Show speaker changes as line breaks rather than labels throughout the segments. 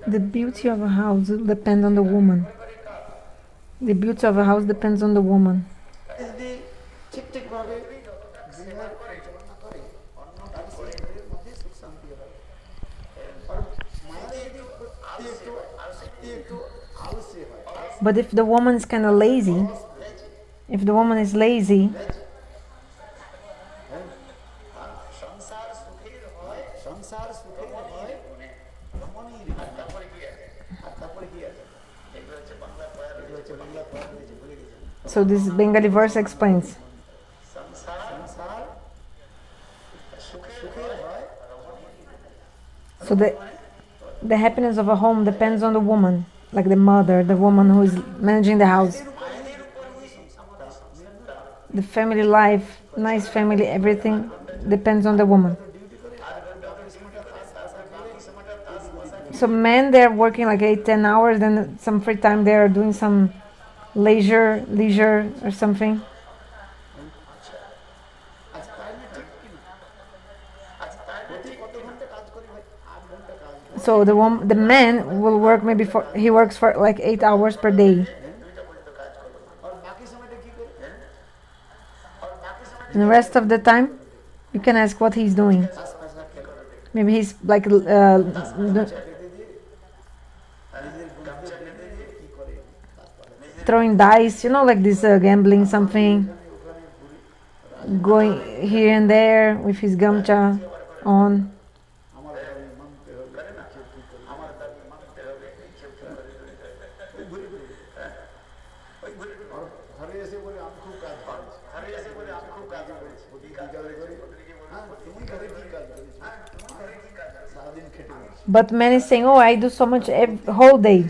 The beauty of a house depends on the woman. The beauty of a house depends on the woman. But if the woman is kind of lazy, if the woman is lazy, so this Bengali verse explains. So the happiness of a home depends on the woman, like the mother, the woman who is managing the house. The family life, nice family, everything depends on the woman. So men, they're working like 8-10 hours, then some free time they are doing some leisure or something. So the man will work he works for like 8 hours per day. And the rest of the time, you can ask what he's doing. Maybe he's like throwing dice, like this gambling something. Going here and there with his gamcha on. But man is saying, oh, I do so much whole day.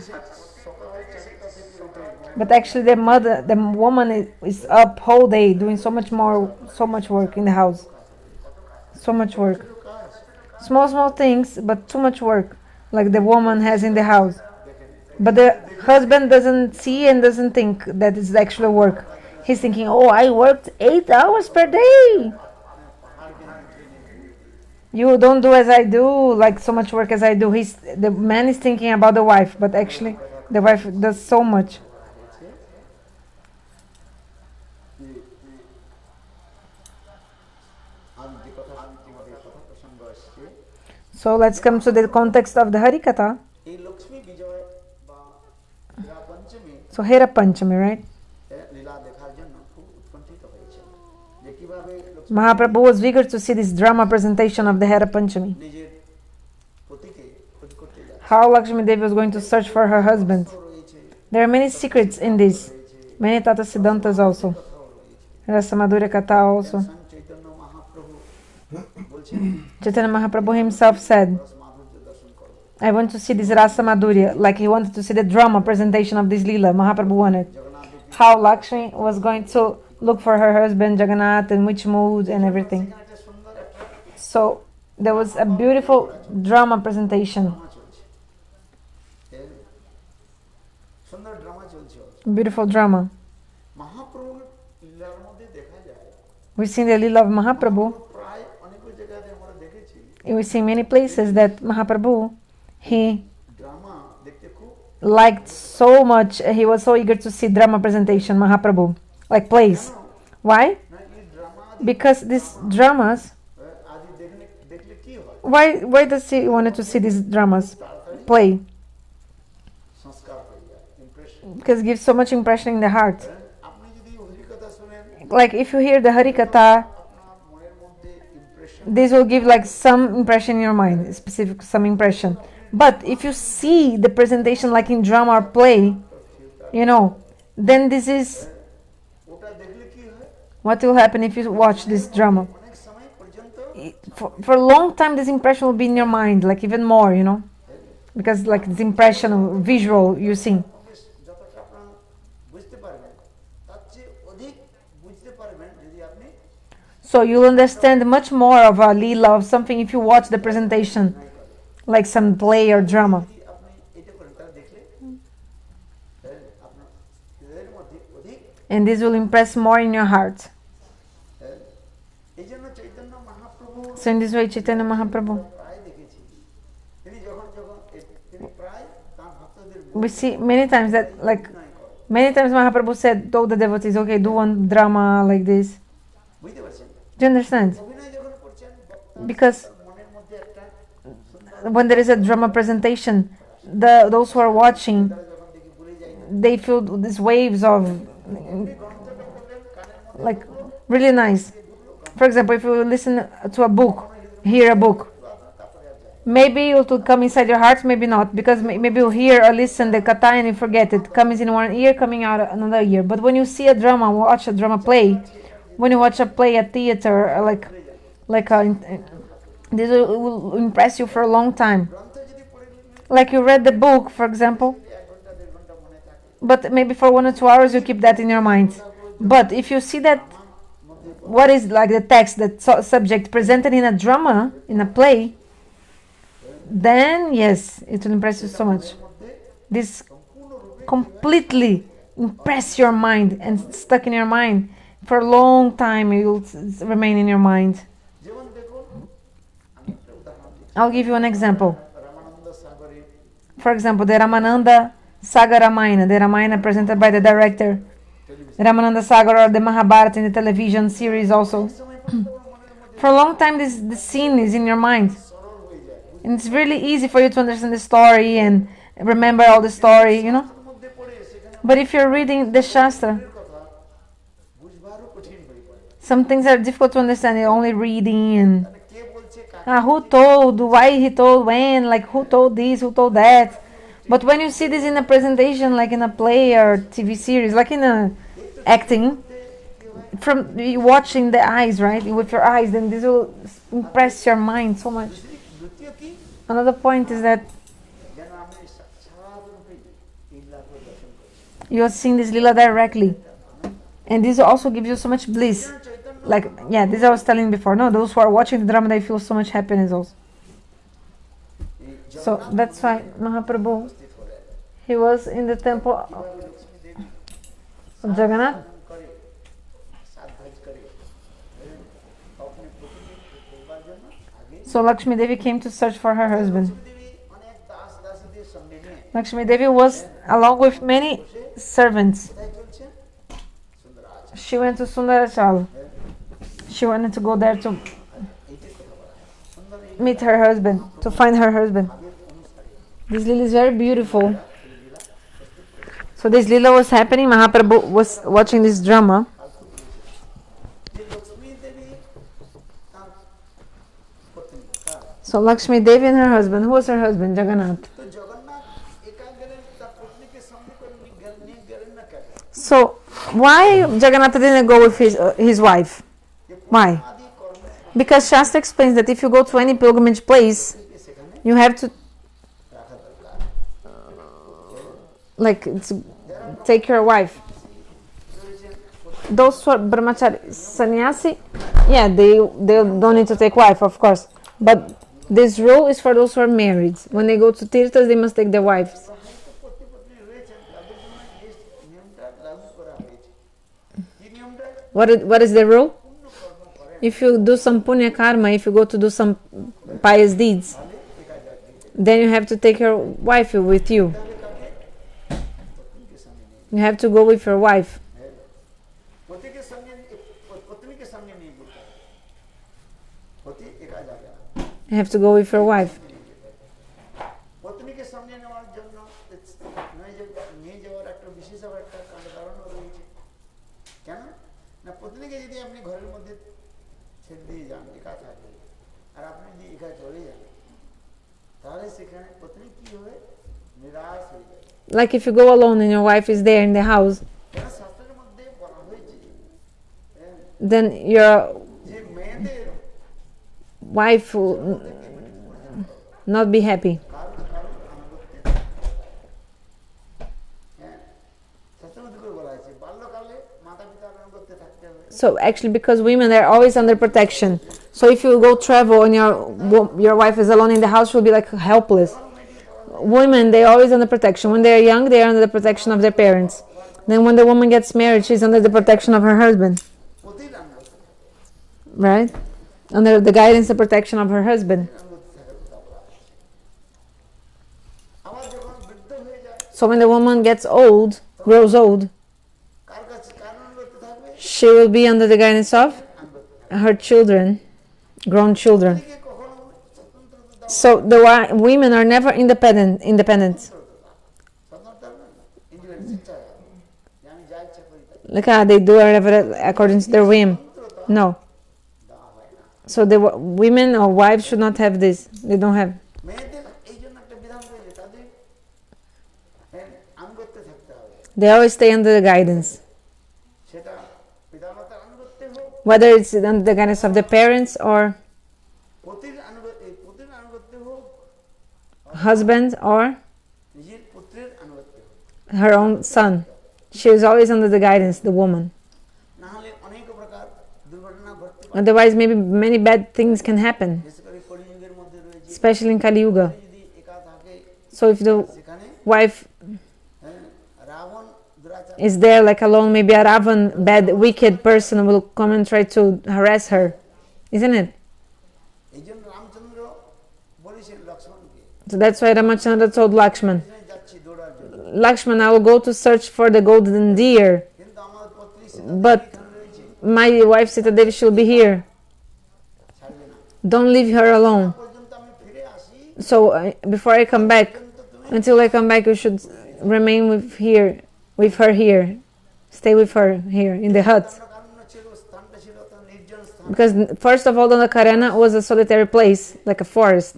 But actually the woman is up whole day doing so much work in the house. So much work. Small things, but too much work, like the woman has in the house. But the husband doesn't see and doesn't think that it's actual work. He's thinking, oh, I worked 8 hours per day. You don't do as I do, like so much work as I do. The man is thinking about the wife, but actually the wife does so much. So let's come to the context of the hari-katha. So Hera Panchami, right? Mahaprabhu was eager to see this drama presentation of the Hera Panchami. How Lakshmi-devi was going to search for her husband. There are many secrets in this. Many Tata Siddhantas also. Rasa-madhurya katha also. Chaitanya Mahaprabhu himself said, I want to see this rasa-madhurya, like he wanted to see the drama presentation of this lila. Mahaprabhu wanted. How Lakshmi was going to look for her husband Jagannatha, in which mood and everything. So there was a beautiful drama presentation. Beautiful drama. We've seen the lila of Mahaprabhu. We see many places that Mahaprabhu, he liked so much, he was so eager to see drama presentation, Mahaprabhu, like plays. Why? Because these dramas, why does he wanted to see these dramas play? Because it gives so much impression in the heart. Like if you hear the hari-katha, this will give like some impression in your mind, specific some impression. But if you see the presentation like in drama or play, then this is what will happen if you watch this drama. For a long time this impression will be in your mind, like even more, because like this impression of visual you see. So you'll understand much more of a lila, of something, if you watch the presentation, like some play or drama. And this will impress more in your heart. So in this way, Chaitanya Mahaprabhu, we see many times that, like, many times Mahaprabhu said, told the devotees, okay, do one drama like this. Do you understand? Because when there is a drama presentation, those who are watching, they feel these waves of, like, really nice. For example, if you listen to a book, hear a book, maybe it will come inside your heart, maybe not, because maybe you hear or listen the katha and you forget it. Comes in one ear, coming out another ear. But when you see a drama, watch a drama play, when you watch a play at theater, this will impress you for a long time. Like you read the book, for example, but maybe for 1 or 2 hours you keep that in your mind. But if you see that what is like the text, that subject presented in a drama, in a play, then yes, it will impress you so much. This completely impress your mind and stuck in your mind for a long time. It will remain in your mind. I'll give you an example. For example, the Ramananda Saga Ramayana, the Ramayana presented by the director, Ramananda Sagar, or the Mahabharata in the television series also. For a long time this scene is in your mind. And it's really easy for you to understand the story and remember all the story, you know. But if you're reading the Shastra, some things are difficult to understand. You're only reading and who told, why he told, when, like who told this, who told that. But when you see this in a presentation, like in a play or TV series, like in a acting, from watching the eyes, right, with your eyes, then this will impress your mind so much. Another point is that you are seeing this lila directly, and this also gives you so much bliss. Like, yeah, this I was telling before. No, those who are watching the drama, they feel so much happiness also. So that's why Mahaprabhu, he was in the temple of Jagannath. So Lakshmi-devi came to search for her husband. Lakshmi-devi was along with many servants. She went to Sundarachala. She wanted to go there to meet her husband, to find her husband. This lila is very beautiful. So this lila was happening. Mahaprabhu was watching this drama. So Lakshmi-devi and her husband. Who was her husband? Jagannatha. So why Jagannatha didn't go with his wife? Why? Because Shastra explains that if you go to any pilgrimage place, you have to take your wife. Those who are brahmachari, sannyasi, yeah, they don't need to take wife, of course. But this rule is for those who are married. When they go to tirthas, they must take their wives. What is the rule? If you do some punya karma, if you go to do some pious deeds, then you have to take your wife with you. You have to go with your wife. You have to go with your wife. Like if you go alone and your wife is there in the house, then your wife will not be happy. So actually, because women are always under protection, so if you go travel and your wife is alone in the house, she'll be like helpless. Women, they're always under protection. When they're young, they're under the protection of their parents. Then when the woman gets married, she's under the protection of her husband. Right? Under the guidance and protection of her husband. So when the woman gets old, grows old, she will be under the guidance of her children, grown children. So the women are never independent. Like they do whatever according to their whim. No. So the women or wives should not have this. They don't have. They always stay under the guidance. Whether it's under the guidance of the parents or husband or her own son. She is always under the guidance, the woman. Otherwise, maybe many bad things can happen, especially in Kali Yuga. So if the wife is there like alone, maybe a Ravan, bad, wicked person will come and try to harass her, isn't it? So that's why Ramachandra told Lakshman, Lakshman, I will go to search for the golden deer, but my wife Sita Devi shall be here. Don't leave her alone. So before I come back, until I come back, you should remain with her here. Stay with her here in the hut. Because first of all, the Karana was a solitary place, like a forest.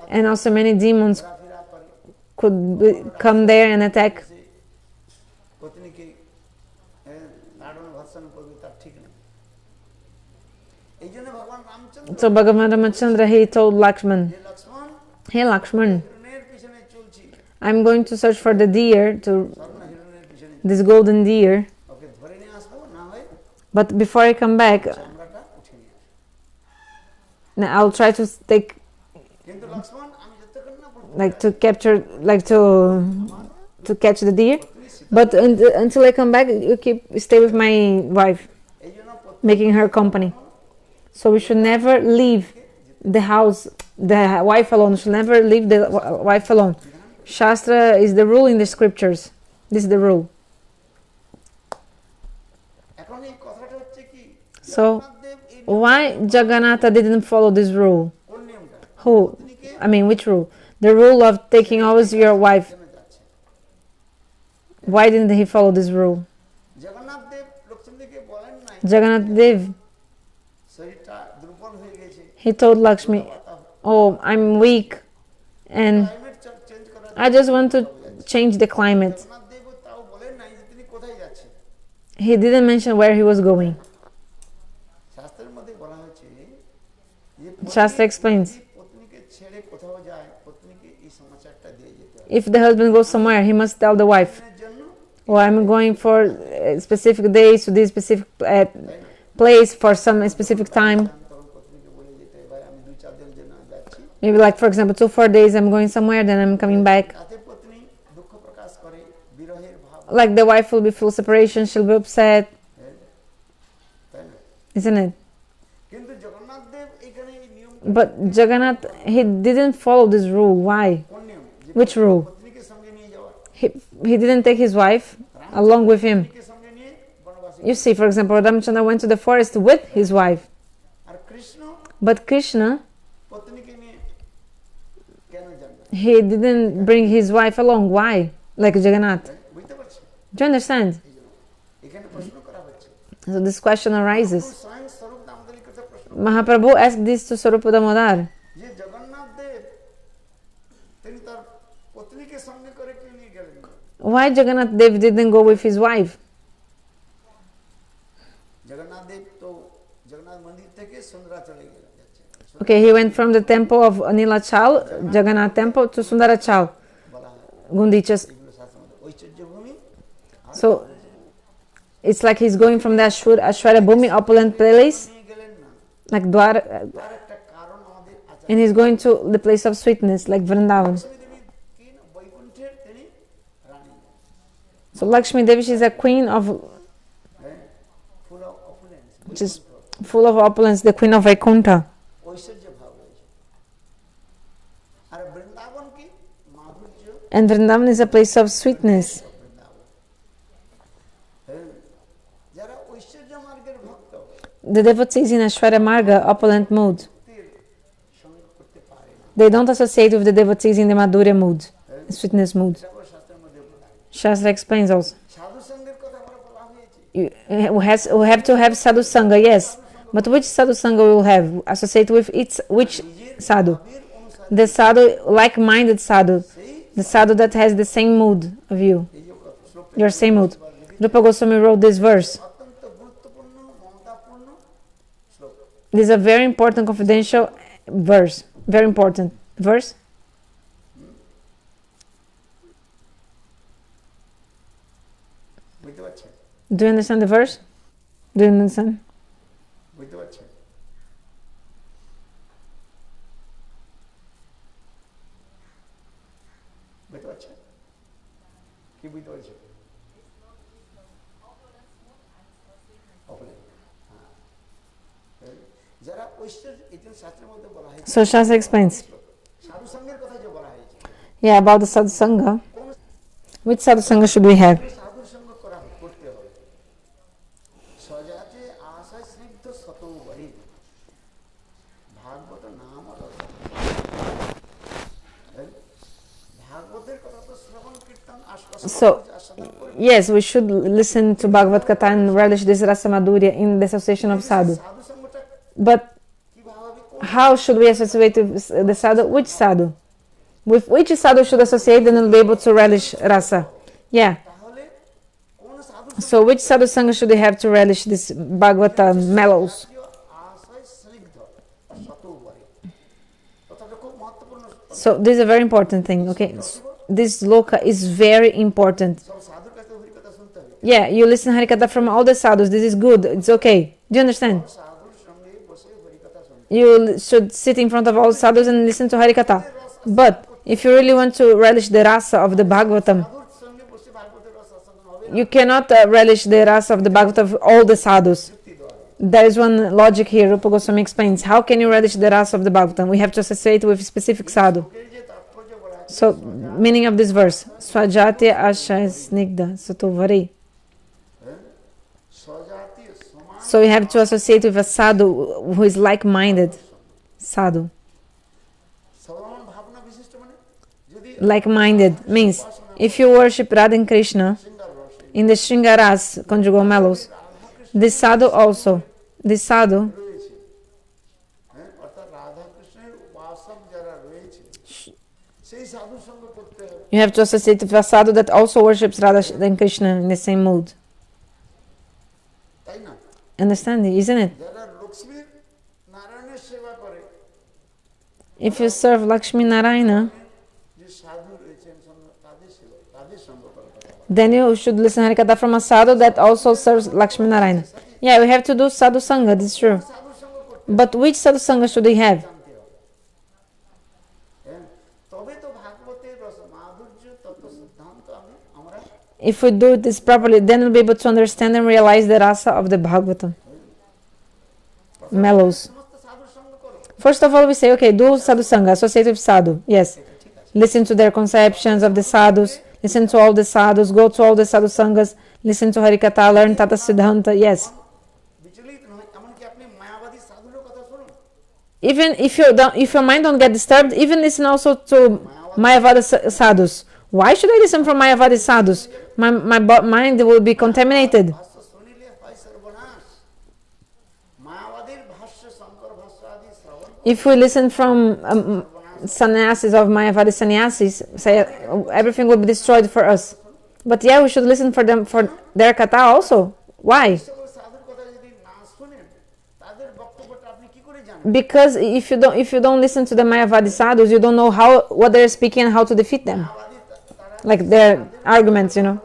And also many demons could come there and attack. So Bhagavan Ramachandra, he told Lakshman, hey Lakshman, I'm going to search for the deer, this golden deer. But before I come back, I'll try to take, like to capture, like to catch the deer. But until I come back, you stay with my wife, making her company. So we should never leave the house, the wife alone. We should never leave the wife alone. Shastra is the rule in the scriptures. This is the rule. So why Jagannatha didn't follow this rule? Which rule? The rule of taking always your wife. Why didn't he follow this rule? Jagannath Dev, he told Lakshmi, oh, I'm weak and I just want to change the climate. He didn't mention where he was going. Shastra explains, if the husband goes somewhere, he must tell the wife, oh, I'm going for specific days to this specific place for some specific time. Maybe like, for example, 2-4 days I'm going somewhere, then I'm coming back. Like the wife will be full separation, she'll be upset. Isn't it? But Jagannath, he didn't follow this rule. Why? Which rule? He didn't take his wife along with him. You see, for example, Ramachandra went to the forest with his wife. But Krishna, he didn't bring his wife along. Why? Like Jagannath. Do you understand? So this question arises. Mahaprabhu asked this to Swarupa Damodar. Why Jagannath Dev didn't go with his wife? Okay, he went from the temple of Nilachal, Jagannath temple, to Sundarachal, Gundichas. So it's like he's going from the aishvarya-bhumi, opulent place, like Dwar, and he's going to the place of sweetness, like Vrindavan. So Lakshmi-devi, she's a queen of, which is full of opulence, the queen of Vaikuntha. And Vrindavan is a place of sweetness. The devotees in Aishwarya Marga, opulent mood, they don't associate with the devotees in the madhurya mood, sweetness mood. Shastra explains also. We have to have sadhu sangha, yes. But which sadhu sangha we will have? Associate with which sadhu? The sadhu, like-minded sadhu. The sadhu that has the same mood of you. Your same mood. Rupa Goswami wrote this verse. This is a very important confidential verse. Very important verse. Do you understand the verse? Do you understand? So Shastra explains. Yeah, about the sadhu sangha. Which sadhu sangha should we have? So, yes, we should listen to Bhagavad Katha and relish this rasa-madhurya in the association of sadhu. But how should we associate with the sadhu? Which sadhu? With which sadhu should associate and will be able to relish rasa? Yeah. So which sadhu sangha should we have to relish this Bhagavata mellows? So this is a very important thing, okay? This loka is very important. Yeah, you listen hari-katha from all the sadhus. This is good. It's okay. Do you understand? You should sit in front of all sadhus and listen to hari-katha. But if you really want to relish the rasa of the Bhagavatam, you cannot relish the rasa of the Bhagavatam of all the sadhus. There is one logic here. Rupa Goswami explains. How can you relish the rasa of the Bhagavatam? We have to associate with specific sadhu. So, meaning of this verse, svajatiya, asraya-snigdha, sattu. So we have to associate with a sadhu who is like-minded. Sadhu. Like-minded means if you worship Radha and Krishna in the Shringaras, conjugal mellows, this sadhu also, this sadhu, you have to associate with a sadhu that also worships Radha and Krishna in the same mood. Understanding, isn't it? If you serve Lakshmi-Narayana, then you should listen hari-katha from a sadhu that also serves Lakshmi-Narayana. Yeah, we have to do sadhu sangha, this is true. But which sadhu sangha should we have? If we do this properly, then we'll be able to understand and realize the rasa of the Bhagavatam. Mellows. First of all, we say, okay, do sadhu sangha, associate with sadhu. Yes. Listen to their conceptions of the sadhus. Listen to all the sadhus. Go to all the sadhu sanghas. Listen to hari-katha. Learn Tata Siddhanta. Yes. Even if your mind don't get disturbed, even listen also to mayavadis sadhus. Why should I listen from mayavadis sadhus? My mind will be contaminated. If we listen from sannyasis of mayavadi sannyasis, say everything will be destroyed for us. But yeah, we should listen for them for their katha also. Why? Because if you don't listen to the mayavadi sadhus, you don't know what they're speaking and how to defeat them. Like their arguments, you know.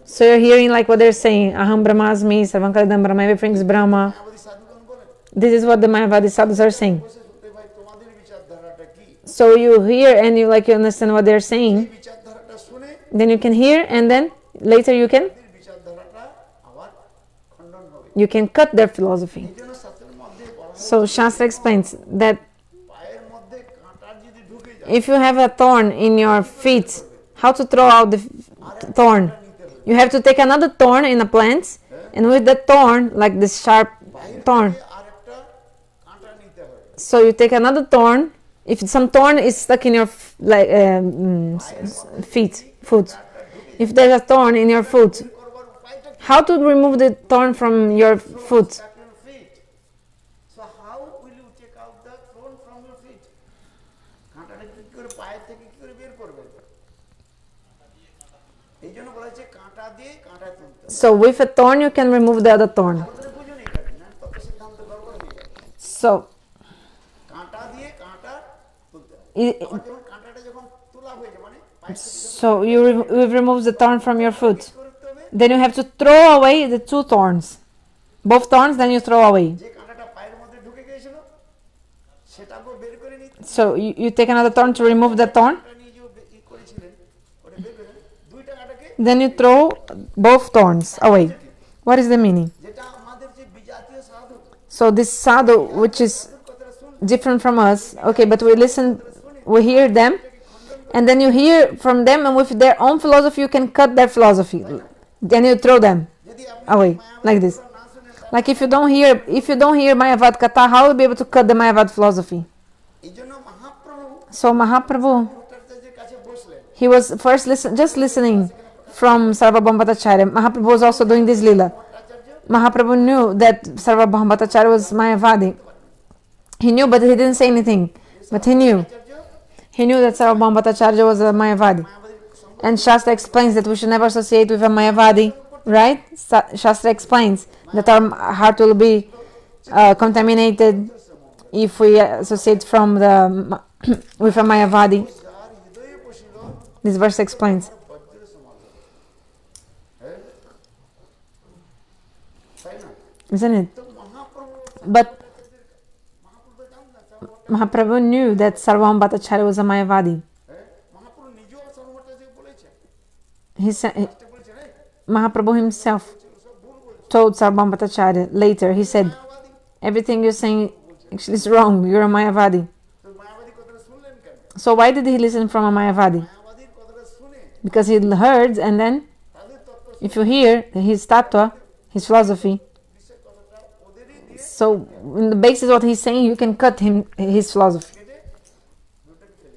So you're hearing like what they're saying, Aham Brahmasmi, Sarvam Kalidam Brahma, everything is Brahma. This is what the Mayavadi sadhus are saying. So you hear and you understand what they're saying. Then you can hear and then later you can cut their philosophy. So Shastra explains that if you have a thorn in your feet, how to throw out the thorn? You have to take another thorn in a plant, and with the thorn, like this sharp thorn. So you take another thorn. If some thorn is stuck in your foot, if there's a thorn in your foot, how to remove the thorn from your foot?
So how will you take out the thorn from your feet?
So with a thorn you can remove the other thorn. So you remove the thorn from your foot. Then you have to throw away the two thorns. Both thorns, then you throw away. So you take another thorn to remove the thorn. Then you throw both thorns away. What is the meaning? So this sadhu, which is different from us, okay, but we listen, we hear them, and then you hear from them, and with their own philosophy, you can cut their philosophy. Then you throw them away, like this. Like if you don't hear Mayavad Katha, how will you be able to cut the Mayavad philosophy? So Mahaprabhu, he was first just listening from Sarvabhauma Bhattacharya. Mahaprabhu was also doing this lila. Mahaprabhu knew that Sarvabhauma Bhattacharya was Mayavadi. He knew, but he didn't say anything. But he knew. He knew that Sarvabhauma Bhattacharya was a Mayavadi. And Shastra explains that we should never associate with a Mayavadi, right? Shastra explains that our heart will be contaminated if we associate with a Mayavadi. This verse explains. Isn't it? But Mahaprabhu knew that Sarvabhauma Bhattacharya was a Mayavadi. He said, Mahaprabhu himself told Sarvabhauma Bhattacharya later, he said, everything you're saying actually is wrong, you're a Mayavadi. So why did he listen from a Mayavadi? Because he heard, and then if you hear his tattva, his philosophy, so in the basis of what he's saying, you can cut his philosophy.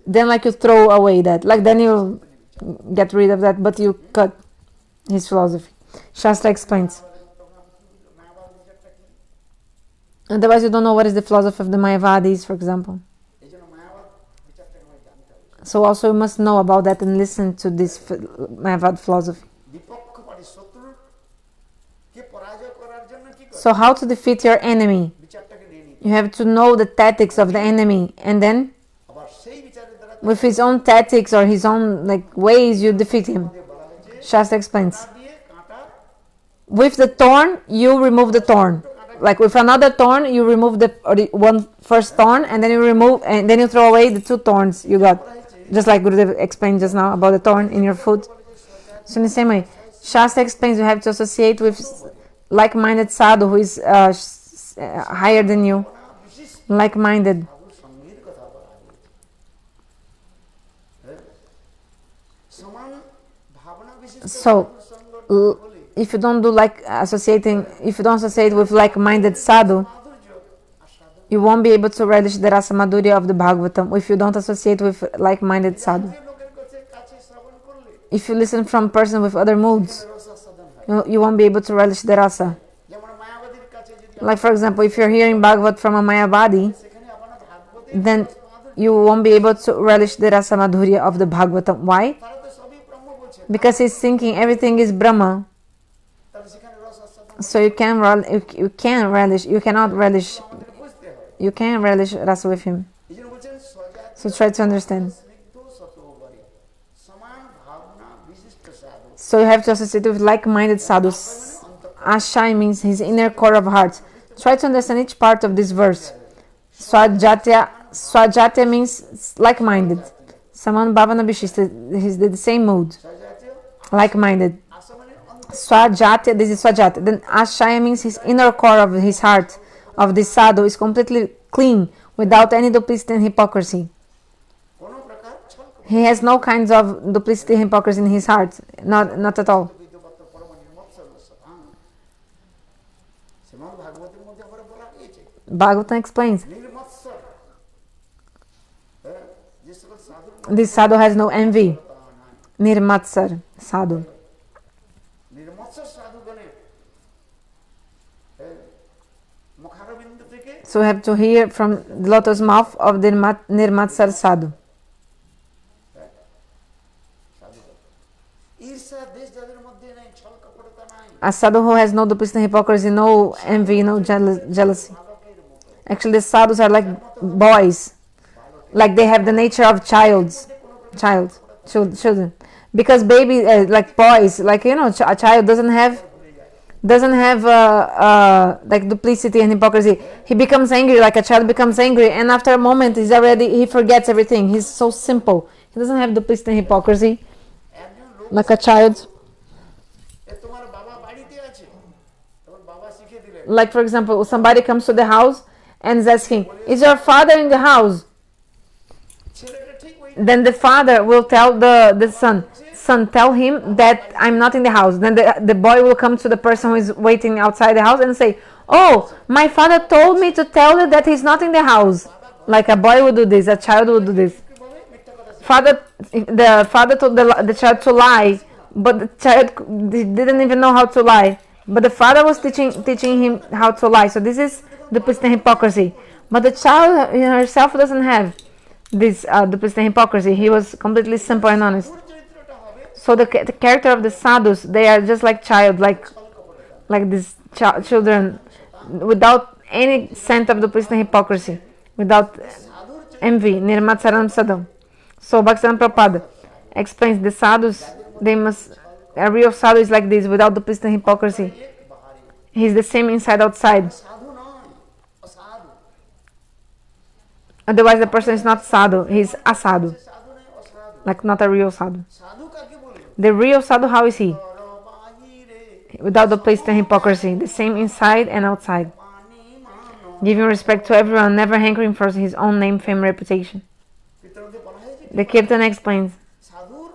Then like you throw away that, like then you get rid of that, but you cut his philosophy. Shastra explains. Otherwise you don't know what is the philosophy of the Mayavadis, for example. So also you must know about that and listen to this Mayavad philosophy. So how to defeat your enemy? You have to know the tactics of the enemy, and then with his own tactics or his own ways you defeat him. Shastra explains. With the thorn, you remove the thorn. Like with another thorn, you remove the first thorn, and then you throw away the two thorns you got. Just like Gurudeva explained just now about the thorn in your foot. So in the same way, Shastra explains you have to associate with like-minded sadhu who is higher than you, like-minded. So if you don't associate with like-minded sadhu, you won't be able to relish the rasa-madhurya of the Bhagavatam if you don't associate with like-minded sadhu. If you listen from a person with other moods, you won't be able to relish the rasa. Like for example, if you're hearing Bhagavat from a Mayavadi, then you won't be able to relish the rasa-madhurya of the Bhagavatam. Why? Because he's thinking everything is Brahma. So you cannot relish rasa with him. So try to understand. So you have to associate with like-minded sadhus. Ashai means his inner core of heart. Try to understand each part of this verse. Svajatiya means like-minded. Saman bhavana vishishta, he's the same mood. Like-minded. Svajatiya, this is Svajatiya. Then Ashaya means his inner core of his heart, of this sadhu is completely clean, without any duplicity and hypocrisy.
কোনো প্রকার ছল কপট
He has no kinds of duplicity and hypocrisy in his heart, not at all.
বিদ্যপত্র পরম নির্মৎসর সৎ শ্রীমদ্ ভাগবতের মধ্যে আবার বলা হয়েছে
Bhagavatam explains,
নির্মৎসর যে সকল সাধু
this sadhu has no envy. Nirmatsar sadhu.
নির্মৎসর সাধুগণের মুখারবিন্দ থেকে
So we have to hear from the lotus mouth of the Nirmatsar sadhu.
ঈর্ষা দেশ যাদের মধ্যে নাই ছল কপটতা নাই
A sadhu who has no duplicity and hypocrisy, no envy, no jealousy.
বালকের মতো
Actually, the sadhus are like boys, like they have the nature of children. Because baby, like boys, like a child doesn't have like duplicity and hypocrisy. He becomes angry, like a child becomes angry, and after a moment, he forgets everything. He's so simple. He doesn't have duplicity and hypocrisy,
একজন লোক
like a child.
তোমার বাবা বাড়িতে আছে তখন বাবা শিখিয়ে দিলেন
Like for example, somebody comes to the house and is asking, "Is your father in the house?"
ছেলেটা ঠিক ওই
Then the father will tell the son, tell him that I'm not in the house. Then the boy will come to the person who is waiting outside the house and say, "Oh, my father told me to tell you that he's not in the house." Like a boy would do this, a child would do this.
ভাবে মিথ্যা কথা
The father told the child to lie, but the child didn't even know how to lie. But the father was teaching him how to lie. So this is duplicity and hypocrisy. But the child herself doesn't have this duplicity and hypocrisy. He was completely simple and honest.
চরিত্রটা হবে
So the character of the sadhus, they are just like child, like these children, without any scent of duplicity and hypocrisy, without envy. Nirmatsaram sadhu. So Bhaktivedanta Prabhupada explains the sadhus, a real sadhu is like this, without duplicity and hypocrisy. He's the same inside outside.
সাধু নয় অসাধু
Otherwise the person is not sadhu, he's asadhu,
সাধু নয় অসাধু
like not a real sadhu.
সাধু কাকে বলে
The real sadhu, how is he?
বাহিরে
Without duplicity and hypocrisy, the same inside and outside.
পানি মানো
Giving respect to everyone, never hankering for his own name, fame, reputation.
কীর্তনতে বলা হয়েছে
The Kirtana explains.
সাধুর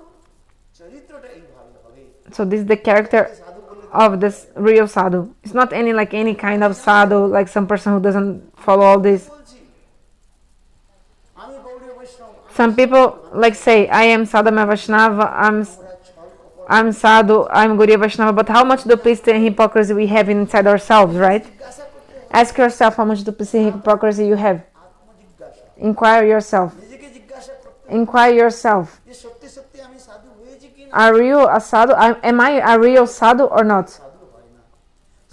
চরিত্রটা এইভাবে হবে
So this is the character
সাধু বলে
of this real sadhu. It's not any kind of sadhu, like some person who doesn't follow all this.
বলছি আমি গৌড়ীয় বৈষ্ণব
Some people like say, I am Sadhama Vaishnava,
আমরা ছল কপট
I'm sadhu, I'm Gurudeva Vaishnava, but how much duplicity and hypocrisy we have inside ourselves, right?
জিজ্ঞাসা করতে হবে
Ask yourself how much duplicity and hypocrisy you have.
আত্মজিজ্ঞাসা
Inquire yourself.
নিজেকে জিজ্ঞাসা করতে হবে
Inquire yourself.
যে সত্যি সত্যি আমি সাধু হয়েছি কিনা
Are you a sadhu? Am I a real sadhu or not?
সাধু হয় না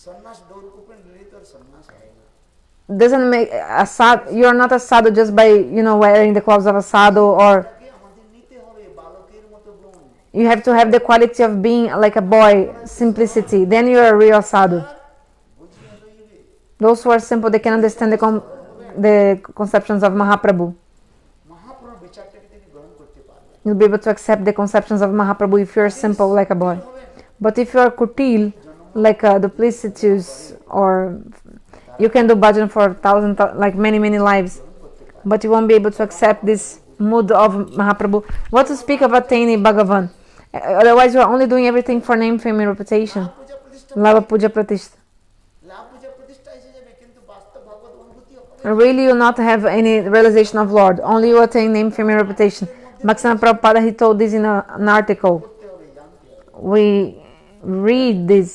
সন্ন্যাস ডোর ওপেন দিলেই তোর সন্ন্যাস হয় না
Doesn't make a sadhu. You're not a sadhu just by wearing the clothes of a sadhu, or
তাকে আমাদের নিতে হবে বালকের মতো গুণ
you have to have the quality of being like a boy, simplicity. Then you're a real sadhu.
বুঝিয়ে লইবে
Those who are simple, they can understand the conceptions of Mahaprabhu.
মহাপ্রভুর বিচারটাকে তিনি গ্রহণ করতে পারবেন
You'll be able to accept the conceptions of Mahaprabhu if you're simple like a boy. But if you are kutil, like duplicitous, or you can do bhajan for like many lives, but you won't be able to accept this mood of Mahaprabhu. What to speak of attaining Bhagavan? Otherwise, you are only doing everything for name, fame, and reputation.
পূজা প্রতিষ্ঠা
Lava puja pratishtha.
লাভ পূজা প্রতিষ্ঠা এসে যাবে কিন্তু বাস্তব ভগবত অনুভূতি হবে
Really, you not have any realization of Lord. Only you attain name, fame, and reputation. Bhaktivinoda Prabhupada, he told this in an article.
করতে হবে জানতে হবে
We read this.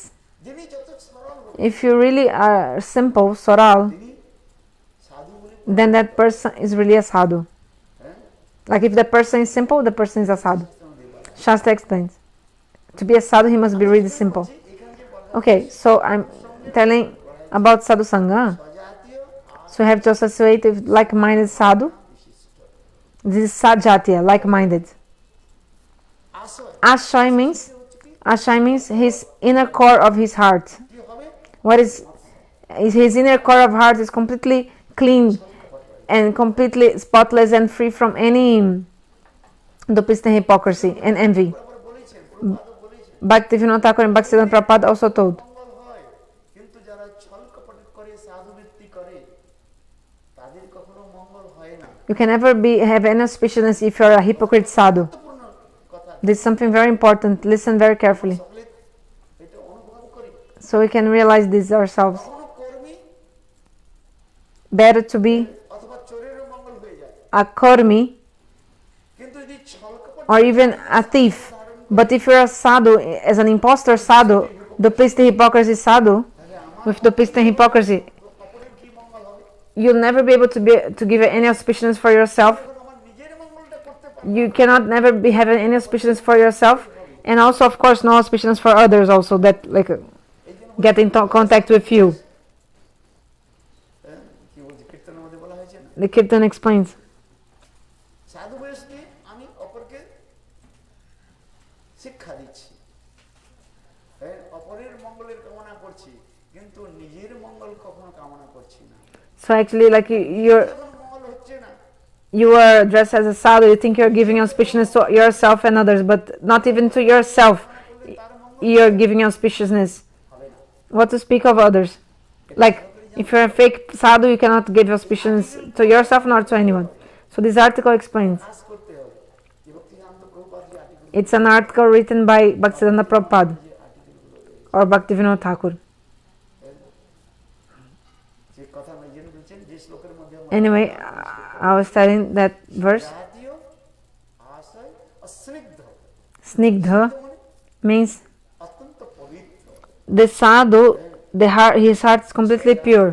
যিনি যত সরল হবে
If you really are simple, soral,
তিনি সাধু বলে
then that person is really a sadhu.
হ্যাঁ
Like if the person is simple, the person is a sadhu.
আমাদের বলা
Shastra explains. To be a sadhu, he must be really simple.
এখানে যে বলা
Okay, so I'm telling about sadhu sangha.
স্বজাতীয়
So you have to associate with like-minded sadhu. This is svajatiya, like-minded.
আশয়
Ashray means his inner core of his heart.
কি হবে
What is his inner core of heart is completely clean and completely spotless and free from any duplicity, hypocrisy, and envy.
বরাবর বলেছেন প্রভুপাদ বলেছেন
Bhaktivinoda Thakur and Bhaktivedanta Prabhupada also told.
মঙ্গল হয় কিন্তু যারা ছল কপট করে সাধু বৃত্তি করে
You can never have any auspiciousness if you're a hypocrite sadhu.
গুরুত্বপূর্ণ কথা
This is something very important. Listen very carefully,
সকলে এটা অনুভব করি
so we can realize this ourselves.
কখনো কর্মী
Better to be
অথবা চোরেরও মঙ্গল হয়ে যায়
a karmi
কিন্তু যদি ছলকপট
or even a thief. But if you're a sadhu, as an imposter sadhu, duplicity hypocrisy sadhu, with duplicity hypocrisy,
অপরের কি মঙ্গল হবে
you'll never be able to give any auspiciousness for yourself.
যখন আমার নিজের মঙ্গলটা করতে পারি
You cannot never be having any auspiciousness for yourself, and also, of course, no auspiciousness for others. Also, that like get in contact with you.
হ্যাঁ, কি বলছি কীর্তনের মধ্যে বলা হয়েছে না
The Kirtan explains.
সাধু বয়স নিয়ে আমি অপরকে শিক্ষা দিচ্ছি হ্যাঁ, অপরের মঙ্গলের কামনা করছি কিন্তু নিজের মঙ্গল কখনো কামনা করছি না
So actually, like you're
যখন মঙ্গল হচ্ছে না
you are dressed as a sadhu, you think you're giving auspiciousness to yourself and others, but not even to yourself
তার মঙ্গল
you're giving auspiciousness.
হবে না
What to speak of others? Like, if you're a fake sadhu, you cannot give auspiciousness to yourself nor to anyone. So this article explains.
কাজ করতে হবে যে ভক্তিরামচন্দ্র প্রভুপাদ যে article
It's an article written by Bhaktisiddhanta Prabhupada or Bhaktivinoda Thakur.
যে কথা আমি জেনে বলছেন যে শ্লোকের মধ্যে
Anyway, I was telling that verse.
জাতীয় আশয় অস্নিগ্ধ
Snigdha
মানে
means
অত্যন্ত পবিত্র
the sadhu, his heart is completely pure.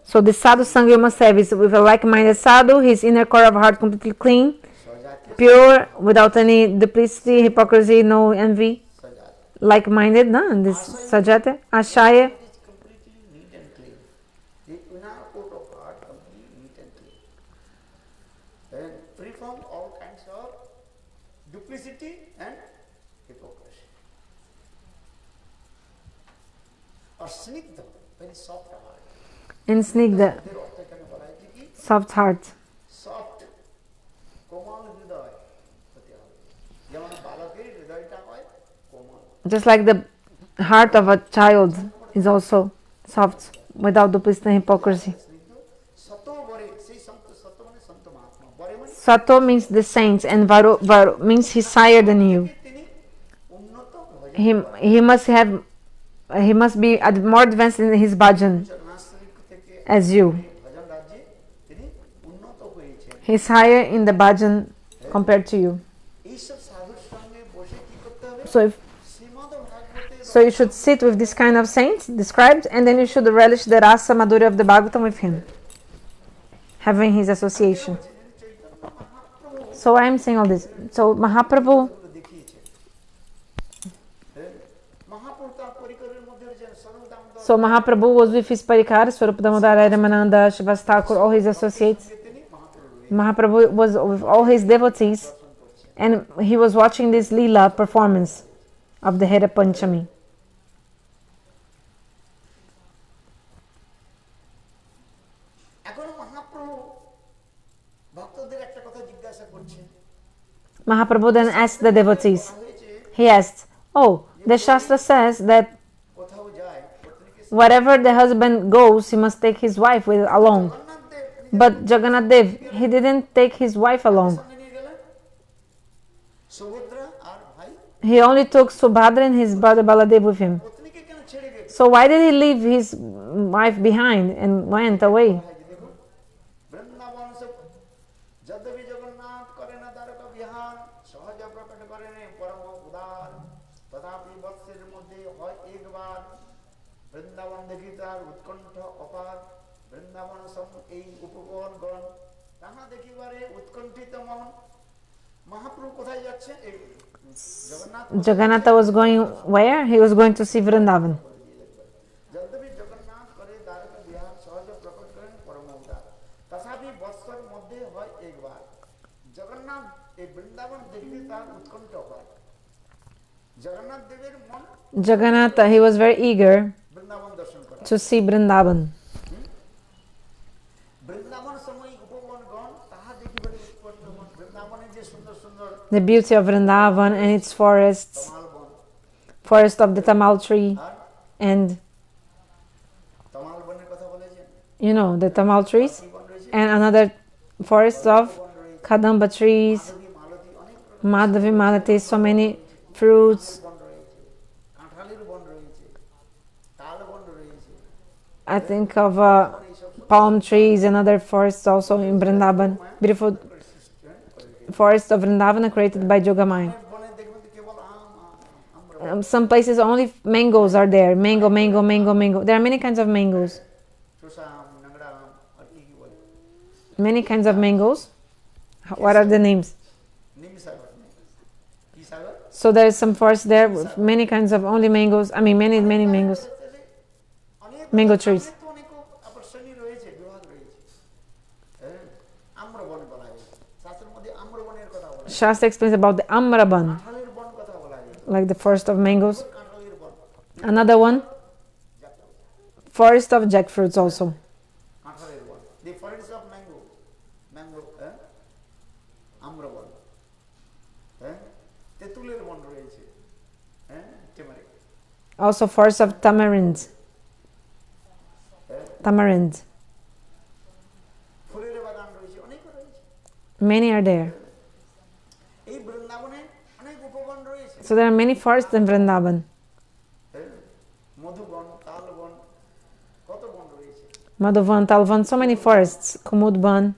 So the sadhu sangha you must have is with a like-minded sadhu, his inner core of heart completely clean,
সজাতীয়
pure, without any duplicity, hypocrisy, no envy,
সজাতীয়
like-minded, no? And this sajata, ashaya,
is completely neat and clean. The inner coat of heart completely neat and clean. And free from all kinds of duplicity and hypocrisy. Or snigdha, very soft heart.
and snigdha,
ওদের অর্থ এখানে বলা হয়েছে কি
soft heart.
Soft কোমল হৃদয় হতে হবে যেমন বালকের হৃদয়টা হয় কোমল
Just like the heart of a child is also soft, without duplicity and hypocrisy.
স্নিগ্ধ সত বরে সেই সন্ত সত মানে সন্ত মহাত্মা বরে মানে
Sato means the saints, and Varu means he's higher than you.
তিনি উন্নত ভজন
He must be more advanced in his bhajan
Janmashtami থেকে
as you.
ভজন রাজ্যে তিনি উন্নত হয়েছেন
He's higher in the bhajan compared to you.
এইসব সাধুর সঙ্গে বসে কি করতে হবে
So
শ্রীমদ-ভাগবতে
you should sit with this kind of saints described, and then you should relish the rasa-madhurya of the Bhagavatam with him, having his association.
Chaitanya Mahaprabhu
So I am saying all this. So Mahaprabhu,
গুলো দেখিয়েছেন মহাপ্রভু তার পরিকরের মধ্যে রয়েছেন সরল Damodar
so Mahaprabhu was with his parikar, Swarup Damodar, Ramananda, Shivas Thakur, all his associates.
তিনি Mahaprabhu
Mahaprabhu was with all his devotees, and he was watching this lila performance of the Hera Panchami.
এখন মহাপ্রভু ভক্তদের একটা কথা জিজ্ঞাসা করছেন
Mahaprabhu then asked the devotees.
বলা হয়েছে
He asked, "Oh, the Shastra says that
কোথাও যায় পত্নীকে
wherever the husband goes, he must take his wife with along.
Jagannath Dev
But Jagannath Dev, he didn't take his wife along.
সঙ্গে নিয়ে গেলেন সুভদ্রা আর ভাই
He only took Subhadra and his brother Baladev with him.
পত্নীকে কেন ছেড়ে গেলেন
So why did he leave his wife behind and went away?"
দেখুন বৃন্দাবন সে যদ্যপি জগন্নাথ করে না দ্বারকা বিহার সহজ প্রকট করেন পরম উদার তথাপি বৎসের মধ্যে হয় একবার বৃন্দাবন দেখি তার উৎকণ্ঠ অপার বৃন্দাবন সম এই উপকরণগণ তাহা দেখিবারে উৎকণ্ঠিত মন মহাপ্রভু কোথায় যাচ্ছেন এই Jagannath
Jagannatha was going where? He was going to see Vrindavan.
যদ্যপি জগন্নাথ করে দ্বারকা বিহার সহজ প্রকট করেন পরম উদার তথাপি বৎসর মধ্যে হয় একবার জগন্নাথ এই বৃন্দাবন দেখতে তার উৎকণ্ঠ হয় জগন্নাথ দেবের মন
Jagannatha, he was very eager
Vrindavan দর্শন করা
to see Vrindavan.
বৃন্দাবন সময় উপবনগণ তাহা দেখিবারে উৎকণ্ঠ মন বৃন্দাবনের যে সুন্দর সুন্দর
The beauty of Vrindavan and its forests,
তমাল বন
forest of the Tamal tree,
R
and
তমাল বনের কথা বলেছেন
you know the Tamal trees,
কি বন রয়েছে
and another forests of kadamba trees, madhavi malati, so many fruits. I think of palm trees and other forests also in Vrindavan. Beautiful forests of Vrindavan are created by Jogamaya. Some places only mangoes are there. Mango, mango, mango, mango. There are many kinds of mangoes. Many kinds of mangoes. What are the names? So there is some forest there with many kinds of only mangoes. I mean, many mangoes. Mango trees. Shastra explains about the Amraban, like the forest of mangoes. Another one, forest of jackfruits also.
The forest of mango, Amraban.
Also forest of tamarind. Tamarind. Many are there. So there are many forests in Vrindavan. Madhuvan, Talvan, so many forests. Kumudban.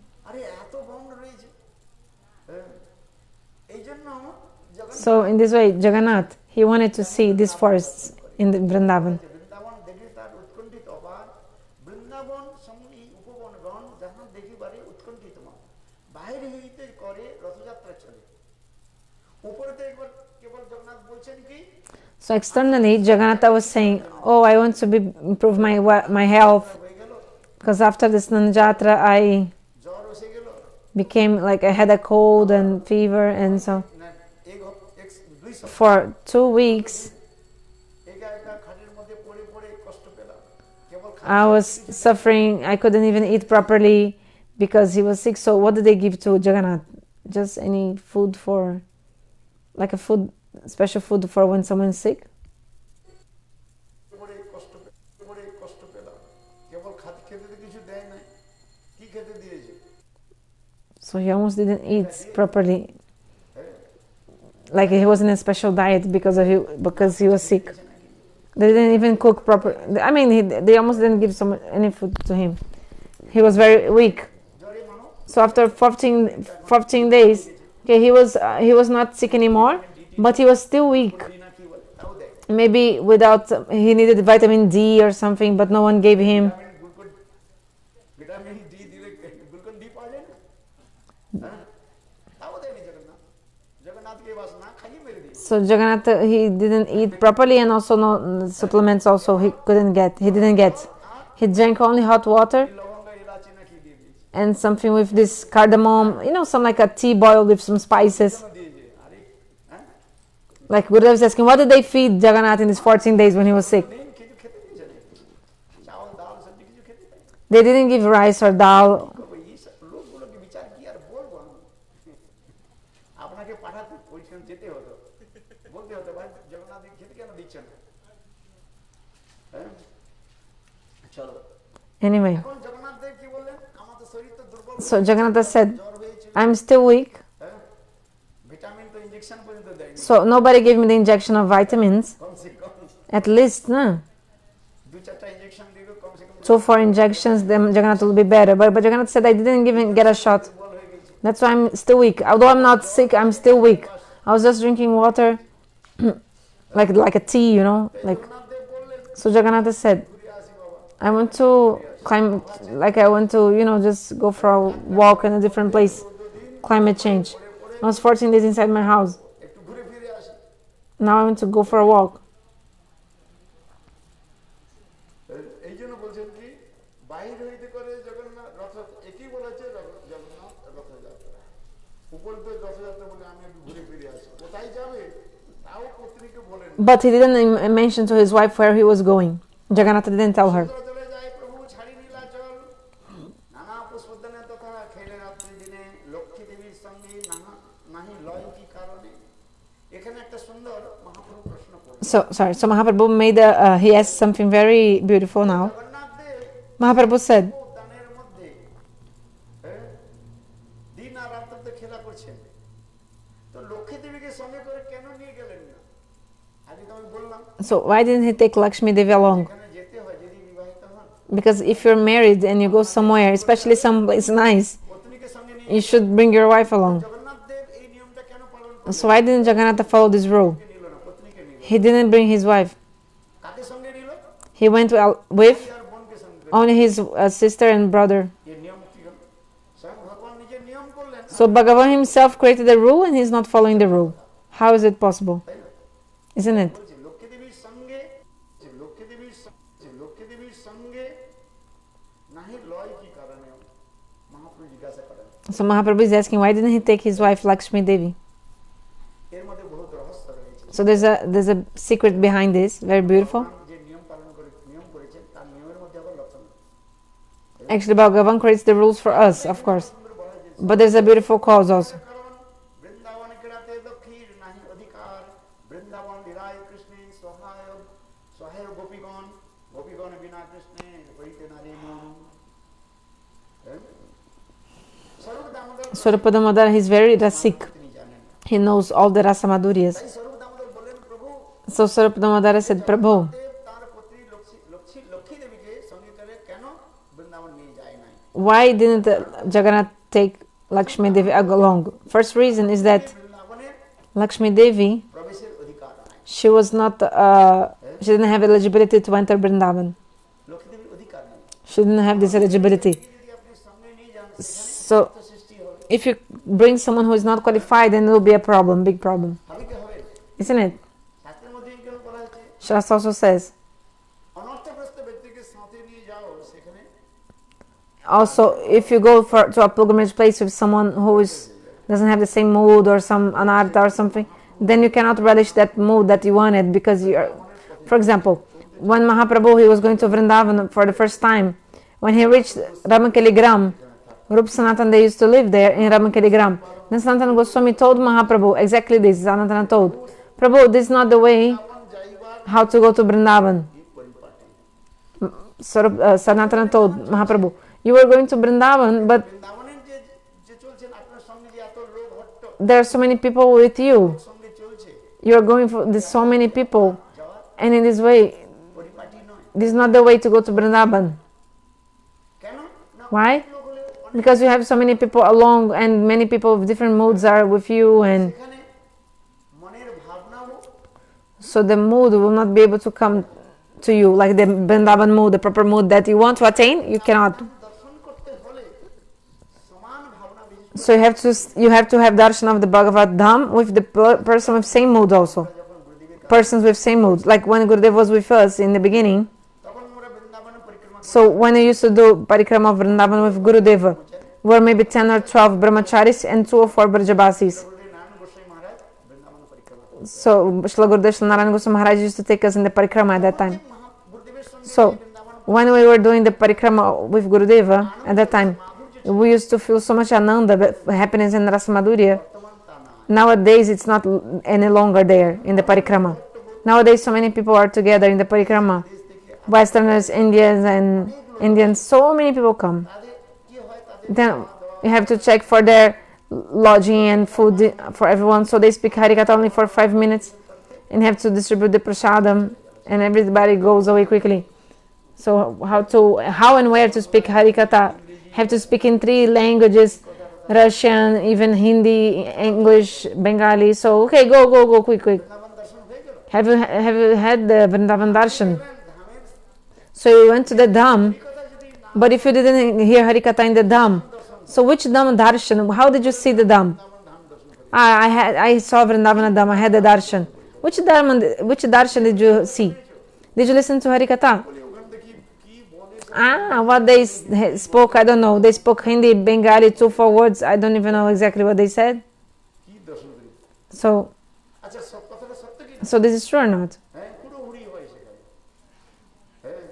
So in this way, Jagannath, he wanted to see these forests in the Vrindavan. So externally, Jagannatha was saying, oh, I want to improve my health, because after the Snanjatra, I became like I had a cold and fever, and so for 2 weeks, I was suffering. I couldn't even eat properly because he was sick. So what did they give to Jagannath? Just any food for, like a food, special food for when someone's sick? So he almost didn't eat properly. Like he was in a special diet because he was sick. They didn't even cook proper. I mean, they almost didn't give any food to him. He was very weak. So after 14 days, okay, he was not sick anymore, but he was still weak. Maybe he needed vitamin D or something, but no one gave him. So Jagannatha, he didn't eat properly, and also no supplements also he didn't get. He drank only hot water and something with this cardamom, some like a tea boiled with some spices. Like Gurudeva was asking, what did they feed Jagannath in these 14 days when he was sick? They didn't give rice or dal. Anyway, so Jagannatha said, I'm still weak. So nobody gave me the injection of vitamins. At least, no. 2-4 injections, then Jagannath will be better. But Jagannath said, I didn't even get a shot. That's why I'm still weak. Although I'm not sick, I'm still weak. I was just drinking water, like a tea, So Jagannatha said, I want to climb, I want to, just go for a walk in a different place. Climate change. I was 14 days inside my house. Now I want to go for a walk. But he didn't mention to his wife where he was going. Jagannatha didn't tell her. So Mahaprabhu he asked something very beautiful now. Mahaprabhu said, So why didn't he take Lakshmi-devi along?
এখানে যেতে হয় যদি বিবাহিত হন,
Because if you're married and you go somewhere, especially someplace nice,
পত্নীকে সঙ্গে নিয়ে
you should bring your wife along.
Jagannath দেব এই নিয়মটা কেন পালন করলেন?
So why didn't Jagannatha follow this rule?
নিল না, পত্নীকে নিল।
He didn't bring his wife.
কাকে সঙ্গে নিল?
He went with
আর বোনকে সঙ্গে।
only his sister and brother.
এই নিয়ম কি হলো? স্বয়ং ভগবান নিজে নিয়ম করলেন।
So Bhagavan himself created a rule and he's not following the rule. How is it possible? Isn't it?
বলছে লক্ষ্মী দেবীর সঙ্গে, লক্ষ্মী দেবীর সঙ্গে নাহি লয় কি কারণে? মহাপ্রভু জিজ্ঞাসা করেন।
So Mahaprabhu is asking, why didn't he take his wife Lakshmi-devi?
এর মধ্যে বহুত রহস্য রয়েছে।
So there's a secret behind this, very beautiful.
যে নিয়ম পালন করে নিয়ম করেছেন তার নিয়মের মধ্যে আবার লক্ষণ।
Actually, Bhagavan creates the rules for us, of course. But there's a beautiful cause also.
Vrindavan ক্রীড়াতে লক্ষ্মীর নাহি অধিকার, বৃন্দাবন লীলায় কৃষ্ণের সহায় সহায় গোপীগণ, গোপীগণ বিনা কৃষ্ণে হইতে নারী মন। স্বরূপ Damodar
Swarupa Damodar, he's very rasik.
তিনি জানেন।
He knows all the rasa-madhuryas.
তাই স্বরূপ দামোদর বলেন, প্রভু
So Swarupa Damodar said, Prabhu,
দেব তার পত্নী লক্ষ্মী দেবীকে সঙ্গে করে কেন বৃন্দাবন নিয়ে যায় নাই?
why didn't Jagannath take Lakshmi-devi along? First reason is that
বৃন্দাবনের
Lakshmi-devi,
প্রবেশের অধিকার নাই,
she was not, she didn't have eligibility to enter Vrindavan.
Lakshmi দেবীর অধিকার নেই।
She didn't have this eligibility.
যদি আপনি সঙ্গে নিয়ে যান
So
তো সৃষ্টি হবে,
if you bring someone who is not qualified, then it will be a problem, big problem.
হবে কি হবে?
Isn't it?
শাস্ত্রের মধ্যে কেন বলা হয়েছে
Shastra also says,
অনর্থগ্রস্ত ব্যক্তিকে সাথে নিয়ে যাও, সেখানে
also if you go to a pilgrimage place with someone who doesn't have the same mood or some anartha or something, then you cannot relish that mood that you wanted, because you are, for example, when Mahaprabhu, he was going to Vrindavan for the first time, when he reached Ramakeligram, Rup Sanatan, they used to live there in Ramakeligram. Then Sanatana Goswami told Mahaprabhu exactly this. Sanatana told, Prabhu, this is not the way how to go to Vrindavan. So Sanatana told Mahaprabhu, you were going to Vrindavan, but
বৃন্দাবনের যে যে চলছেন আপনার সঙ্গে যে এত লোক হট্ট
there are so many people with you.
সঙ্গে চলছে,
You are going for this, so many people, and in this way,
পরিপাটি নয়।
this is not the way to go to Vrindavan.
কেন না?
Why?
লোক হলে অনেক,
Because you have so many people along, and many people with different moods are with you, and
সেখানে মনের ভাবনাও
so the mood will not be able to come to you, like the Vrindavan mood, the proper mood that you want to attain, you cannot.
দর্শন করতে হলে সমান ভাবনা বিশেষ
So you have to have darshan of the Bhagavatam with the person with same mood also.
যখন গুরুদেবের
Persons with same moods. Like when Gurudeva was with us in the beginning.
তখন আমরা বৃন্দাবনে পরিক্রমা
So when I used to do parikrama of Vrindavan with Gurudeva, were maybe 10 or 12 brahmacharis and 2 or 4 brajabasis.
গুরুদেব নারায়ণ গোস্বামী মহারাজ বৃন্দাবন পরিক্রমা করেন।
So Srila Gurudev Srila Narayan Goswami Maharaj used to take us in the parikrama at that time.
গুরুদেবের সঙ্গে
So
Vrindavan
when we were doing the parikrama with Gurudeva at that time, we used to feel so much ananda, happiness and rasa-madhurya.
বর্তমান তা না।
Nowadays it's not any longer there in the parikrama. Nowadays so many people are together in the parikrama. Westerners, Indians and Indians, so many people come.
তাদের কি হয়, তাদের
Then you have to check for their lodging and food for everyone. So they speak hari-katha only for 5 minutes and have to distribute the prasadam, and everybody goes away quickly. So how and where to speak hari-katha? Have to speak in 3 languages, Russian, even Hindi, English, Bengali. So okay, go, quick.
Vrindavan দর্শন হয়ে গেল।
Have you had the Vrindavan darshan?
ধামের
So you went to the dham,
কথা যদি না
but if you didn't hear hari-katha in the dham, so which dham darshan? How did you see the dham?
ধাম দর্শন করে,
I saw Vrindavana dham. I had the darshan. Which darshan did you see? Did you listen to hari-katha?
ওখান থেকে কি বলে
What they spoke, I don't know. They spoke Hindi, Bengali, 2-4 words. I don't even know exactly what they said.
কি দর্শন করি।
So
আচ্ছা সব কথাটা সত্য কি?
so this is true or not?
হ্যাঁ, পুরো হুড়ি হয় সেখানে। হ্যাঁ,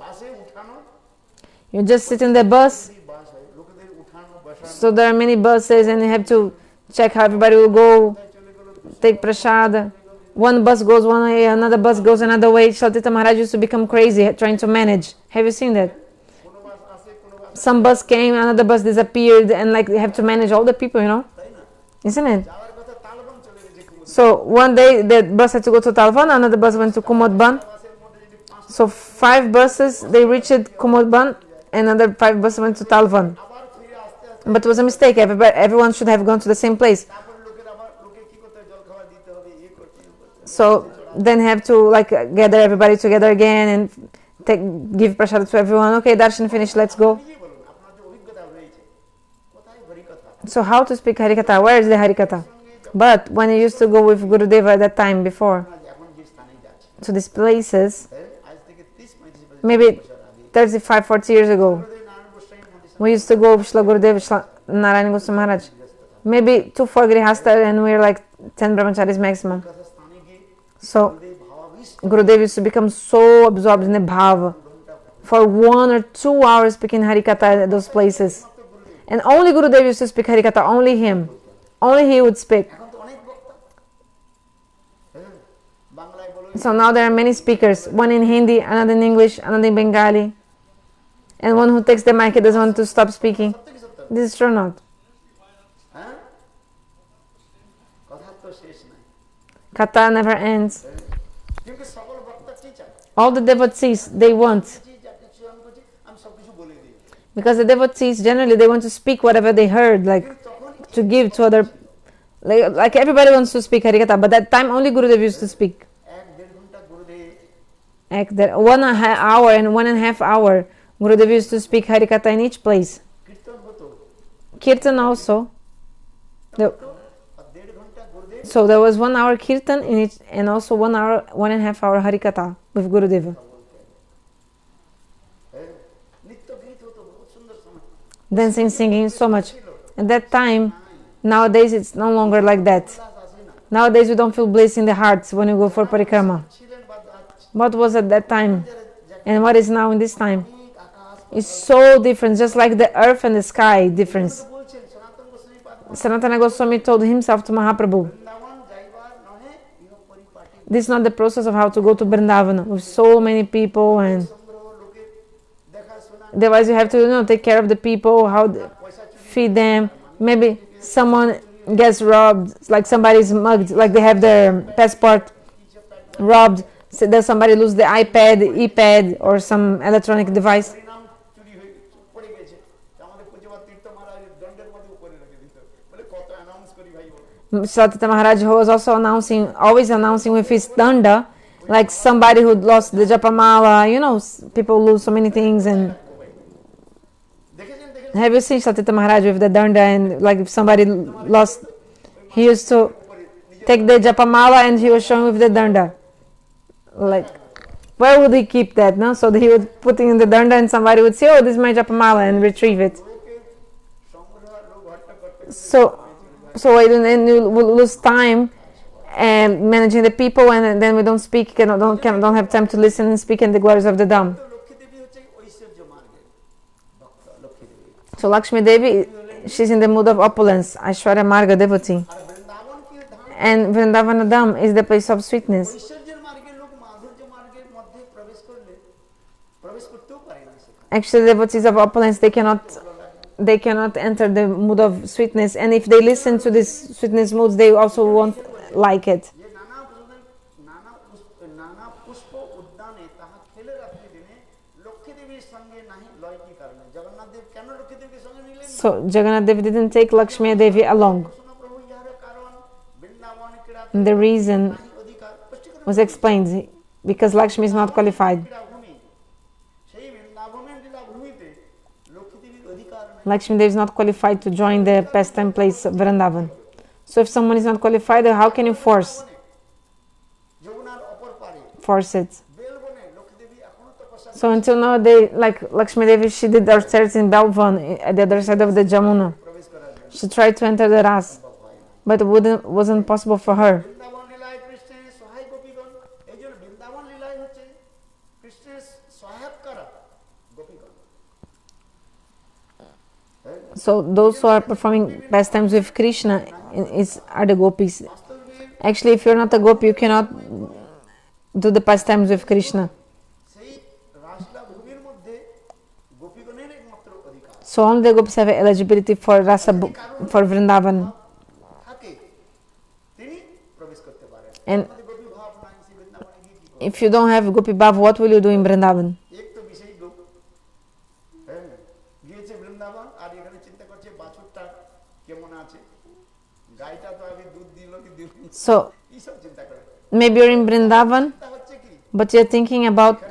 বাসে উঠানো,
You just sit in the bus.
যদি বাস হয়, লোকেদের উঠানো বসানো,
So there are many buses, and you have to check how everybody will go,
চলে গেল,
take prasad. One bus goes one way, another bus goes another way. Srila Tirtha Maharaj used to become crazy trying to manage. Have you seen that?
কোনো বাস আসে, কোনো বাস
Some bus came, another bus disappeared, and like they have to manage all the people,
তাই না?
isn't it?
যাওয়ার কথা তালবন চলে গেছে কুমুদ।
So one day the bus had to go to Talvan, another bus went to Kumodban. So 5 buses, they reached Kumodban, and another 5 buses went to Talvan. But it was a mistake. Everyone should have gone to the same place. So then have to like gather everybody together again and give prasad to everyone. Okay, darshan finished, let's go. So how to speak hari-katha? Where is the hari-katha? But when I used to go with Gurudeva at that time before to these places, maybe 35, 40 years ago, we used to go with Srila Gurudeva, Srila Narayana Goswami Maharaj. Maybe 2-4 grihastha and we're like 10 brahmacharis maximum. So Gurudeva used to become so absorbed in the bhava for 1 or 2 hours speaking hari-katha at those places. And only Gurudeva used to speak hari-katha, only him. Only he would speak. So now there are many speakers, one in Hindi, another in English, another in Bengali. And one who takes the mic doesn't want to stop speaking. This is true or not? Katha never ends. All the devotees, they want. Because the devotees, generally, they want to speak whatever they heard, like to give to other. Like everybody wants to speak hari-katha, but that time only Gurudeva used to speak. 1 hour and 1.5 hour, Gurudeva used to speak hari-katha in each place. Kirtan also. So there was 1 hour kirtan in each, and also 1 hour, 1.5 hour hari-katha with Gurudeva. Dancing, singing, so much. At that time, nowadays it's no longer like that. Nowadays we don't feel bliss in the hearts when you go for parikrama. What was at that time and what is now in this time is so different, just like the earth and the sky difference. Sanatana Goswami told himself to Mahaprabhu, this is not the process of how to go to Vrindavan with so many people, and otherwise you have to take care of the people, feed them. Maybe someone gets robbed, like somebody's mugged, like they have their passport robbed. So does somebody lose the iPad or some electronic device? Srila BV Maharaj was also always announcing with his danda, like somebody who lost the japamala. People lose so many things. And have you seen Srila BV Maharaj with the danda? And like if somebody lost, he used to take the japamala and he was showing with the danda. Like, where would he keep that? No, so he would put it in the danda, and somebody would say, "Oh, this is my japamala," and retrieve it. So then you will lose time and managing the people, and then we don't speak, don't have time to listen and speak in the glories of the Dham. So Lakshmi-devi, she's in the mood of opulence, aishvarya-marga devotee. And Vrindavana Dham is the place of sweetness. Actually, the devotees of opulence, they cannot enter the mood of sweetness, and if they listen to this sweetness moods, they also won't like it. So Jagannath Dev didn't take Lakshmi-devi along. And the reason was explained, because Lakshmi is not qualified. Lakshmi-devi is not qualified to join the pastime place of Vrindavan. So if someone is not qualified, how can you force it? So until now, like Lakshmi-devi, she did austerities in Belvan, at the other side of the Jamuna. She tried to enter the Ras, but it wasn't possible for her. So those who are performing pastimes with Krishna are the gopis. Actually, if you're not a gopi, you cannot do the pastimes with Krishna. So only the gopis have eligibility for Vrindavan. And if you don't have Gopi Bhav, what will you do in Vrindavan? So maybe you're in Vrindavan, but you're thinking about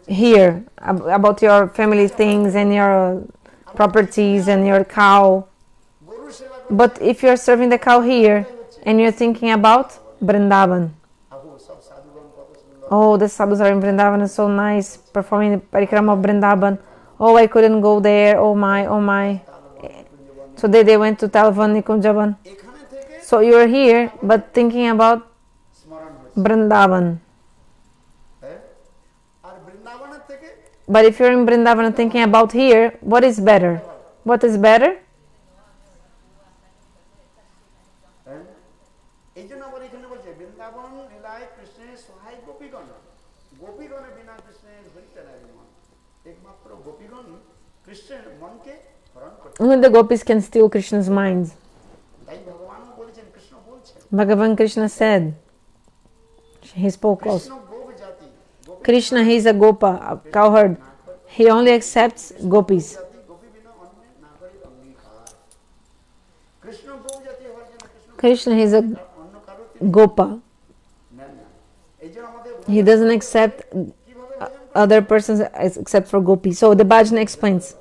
here, about your family things and your properties and your cow. But if you're serving the cow here and you're thinking about Vrindavan, oh, the sadhus are in Vrindavan, it's so nice, performing the parikrama of Vrindavan. Oh, I couldn't go there, oh my, oh my. Today they went to Talvan, Nikunjavan. So you're here, but thinking about Vrindavan. But if you're in Vrindavan and thinking about here, what is better? What is better? Only the gopis can steal Krishna's mind. Bhagavan Krishna said, he spoke also. Krishna, he is a gopa, a cowherd. He only accepts gopis. Krishna, he is a gopa. He doesn't accept other persons except for gopis. So the bhajana explains.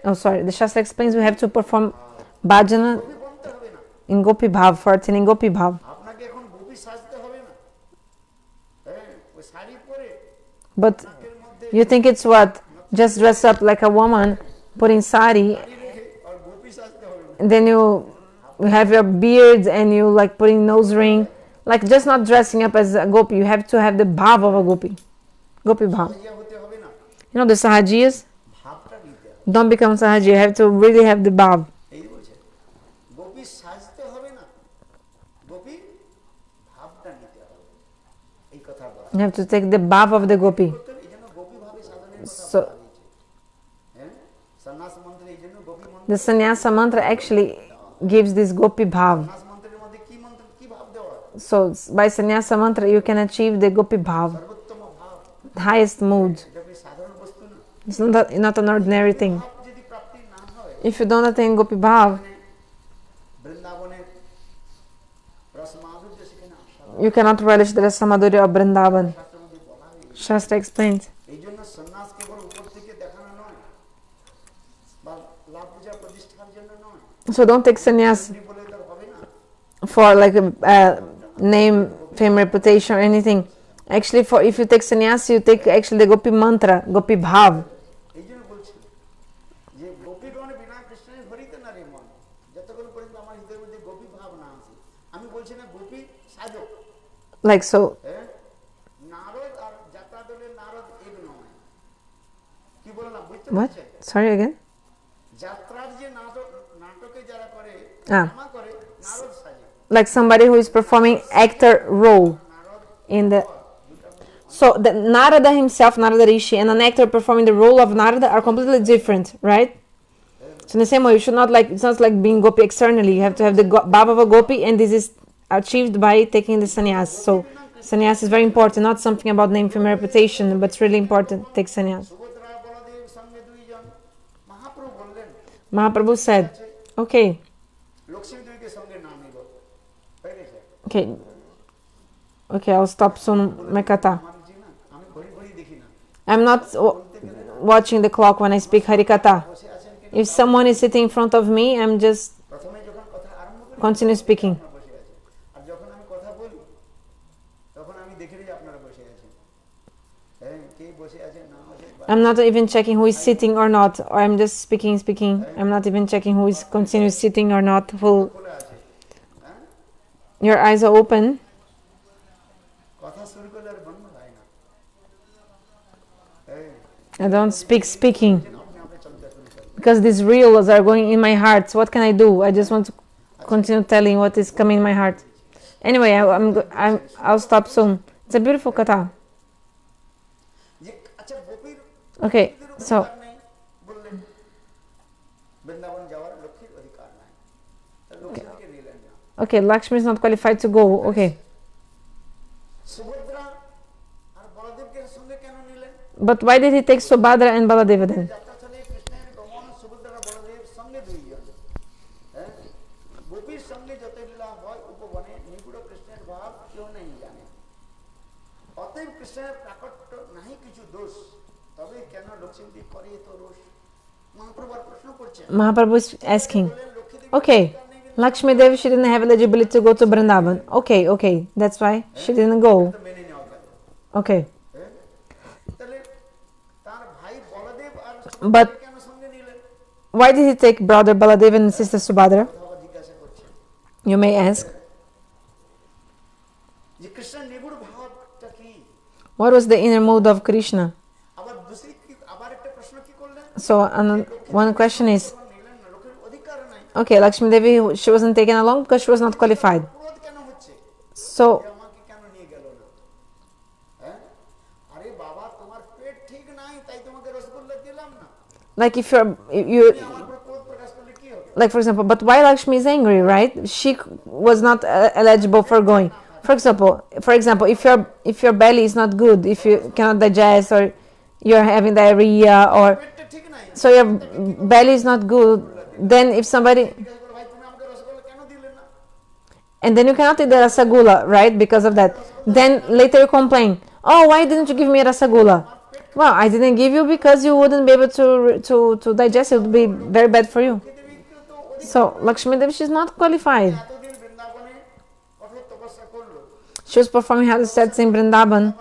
Oh, sorry. The Shastra explains we have to perform bhajana in Gopi Bhav, for attaining Gopi Bhav. But you think it's what? Just dress up like a woman, putting sari, and then you have your beard and you like putting nose ring. Like just not dressing up as a gopi. You have to have the bhav of a gopi. Gopi bhav. You know the sahajiyas? Don't become sahaji. You have to really have the bhav. You have to take the bhav of the gopi. So the sannyasa mantra actually gives this gopi bhav. So by sannyasa mantra you can achieve the gopi bhav, the highest mood. It's not an ordinary thing. If you don't attain gopi bhav, you cannot relish the rasa-madhurya of Vrindavan. Shastra explains. So don't take sannyas for like a name, fame, reputation or anything. Actually, for if you take sannyas, you take actually the gopi mantra, gopi bhav. Like so. What? Sorry again? Like somebody who is performing actor role in the... So the Narada himself, Narada Rishi, and an actor performing the role of Narada are completely different, right? So in the same way, you should not like, it's not like being gopi externally. You have to have the bhav of a gopi, and this is achieved by taking the sannyas. So sannyas is very important, not something about name, fame, reputation, but it's really important. Take sannyas. Mahaprabhu said, okay, I'll stop soon my katha. I'm not watching the clock when I speak hari-katha. If someone is sitting in front of me, I'm just continue speaking. I'm not even checking who is sitting or not, or I'm just speaking. I'm not even checking who is continuing sitting or not. Full. Your eyes are open. I don't speaking. Because these reels are going in my heart. So what can I do? I just want to continue telling what is coming in my heart. Anyway, I'll stop soon. It's a beautiful katha. Okay, so Okay, Lakshmi is not qualified to go. Okay. But why did he take Subhadra and Baladeva then? Mahaprabhu is asking, okay, Lakshmi-devi, she didn't have eligibility to go to Vrindavan. Okay, that's why she didn't go. Okay. But why did he take brother Baladev and sister Subhadra? You may ask. What was the inner mood of Krishna? So one question is, okay, Lakshmi Devi, she wasn't taken along because she was not qualified. So, like if like for example, but why Lakshmi is angry, right? She was not eligible for going. For example, if your belly is not good, if you cannot digest, or you're having diarrhea, or so your belly is not good, then if somebody, and then you cannot eat the rasagula, right? Because of that. Then later you complain, oh, why didn't you give me rasagula? Well, I didn't give you because you wouldn't be able to digest. It would be very bad for you. So Lakshmi Devi, she's not qualified. She was performing hadha sets in Vrindavan,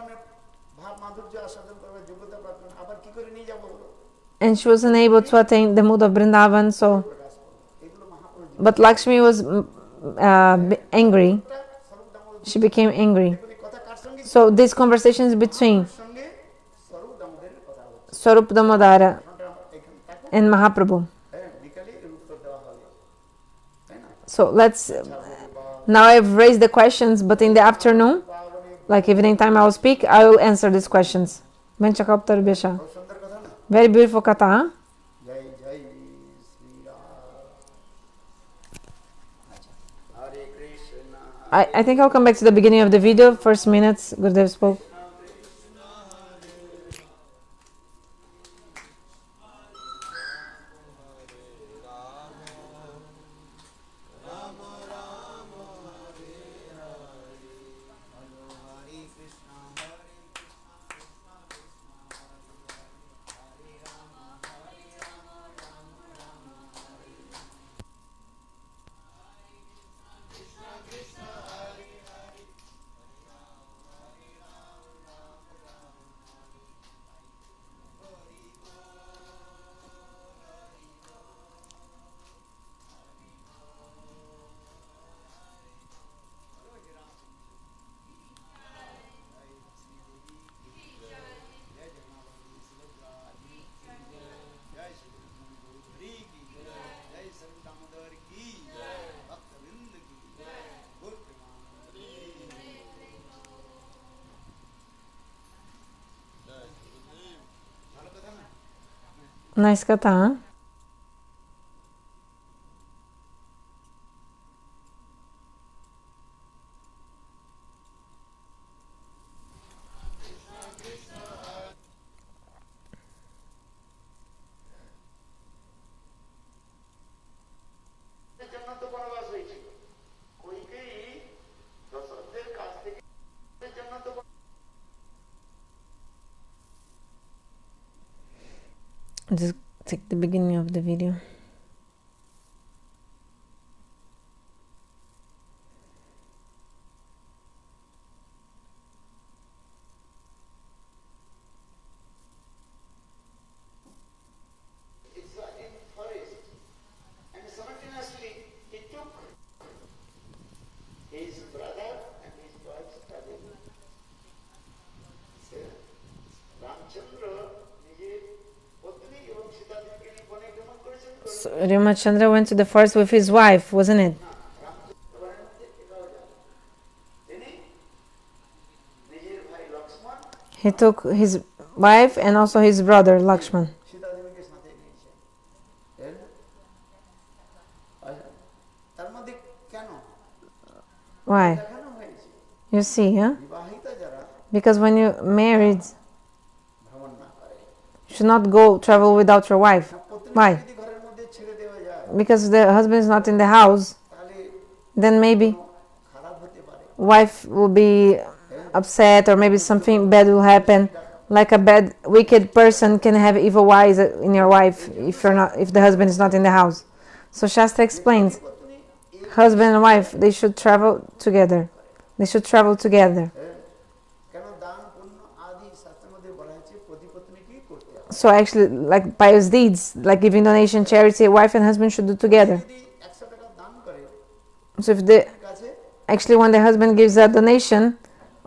and she wasn't able to attain the mood of Vrindavan. So, but Lakshmi was angry. She became angry. So these conversations between Swarup Damodara and Mahaprabhu. So let's, now I've raised the questions, but in the afternoon, like evening time, I will speak, I will answer these questions. Very beautiful katha. I think I'll come back to the beginning of the video, first minutes Gurudeva spoke. Nice katha, huh? Just take the beginning of the video. So Ramachandra went to the forest with his wife, wasn't it? He took his wife and also his brother Lakshman. You see, huh?
বিবাহিতা যারা
Because when you're married,
ভ্রমণ না করে,
you should not go travel without your wife.
পত্নী
Why?
যদি ঘরের মধ্যে ছেড়ে দেওয়া যায়,
Because the husband is not in the house,
তাহলে
then maybe
খারাপ হতে পারে।
wife will be upset, or maybe something bad will happen. Like a bad, wicked person can have evil eyes in your wife if the husband is not in the house. So Shastra explains,
পত্নী
husband and wife, they should travel together. They should travel together.
কেন দান পুণ্য আদি শাস্ত্রের মধ্যে বলা হয়েছে প্রতি পত্নীকেই করতে হবে।
So actually, like pious deeds, like giving donation, charity, wife and husband should do together.
যদি 100 টাকা দান করে,
So if the
কাছে
actually when the husband gives a donation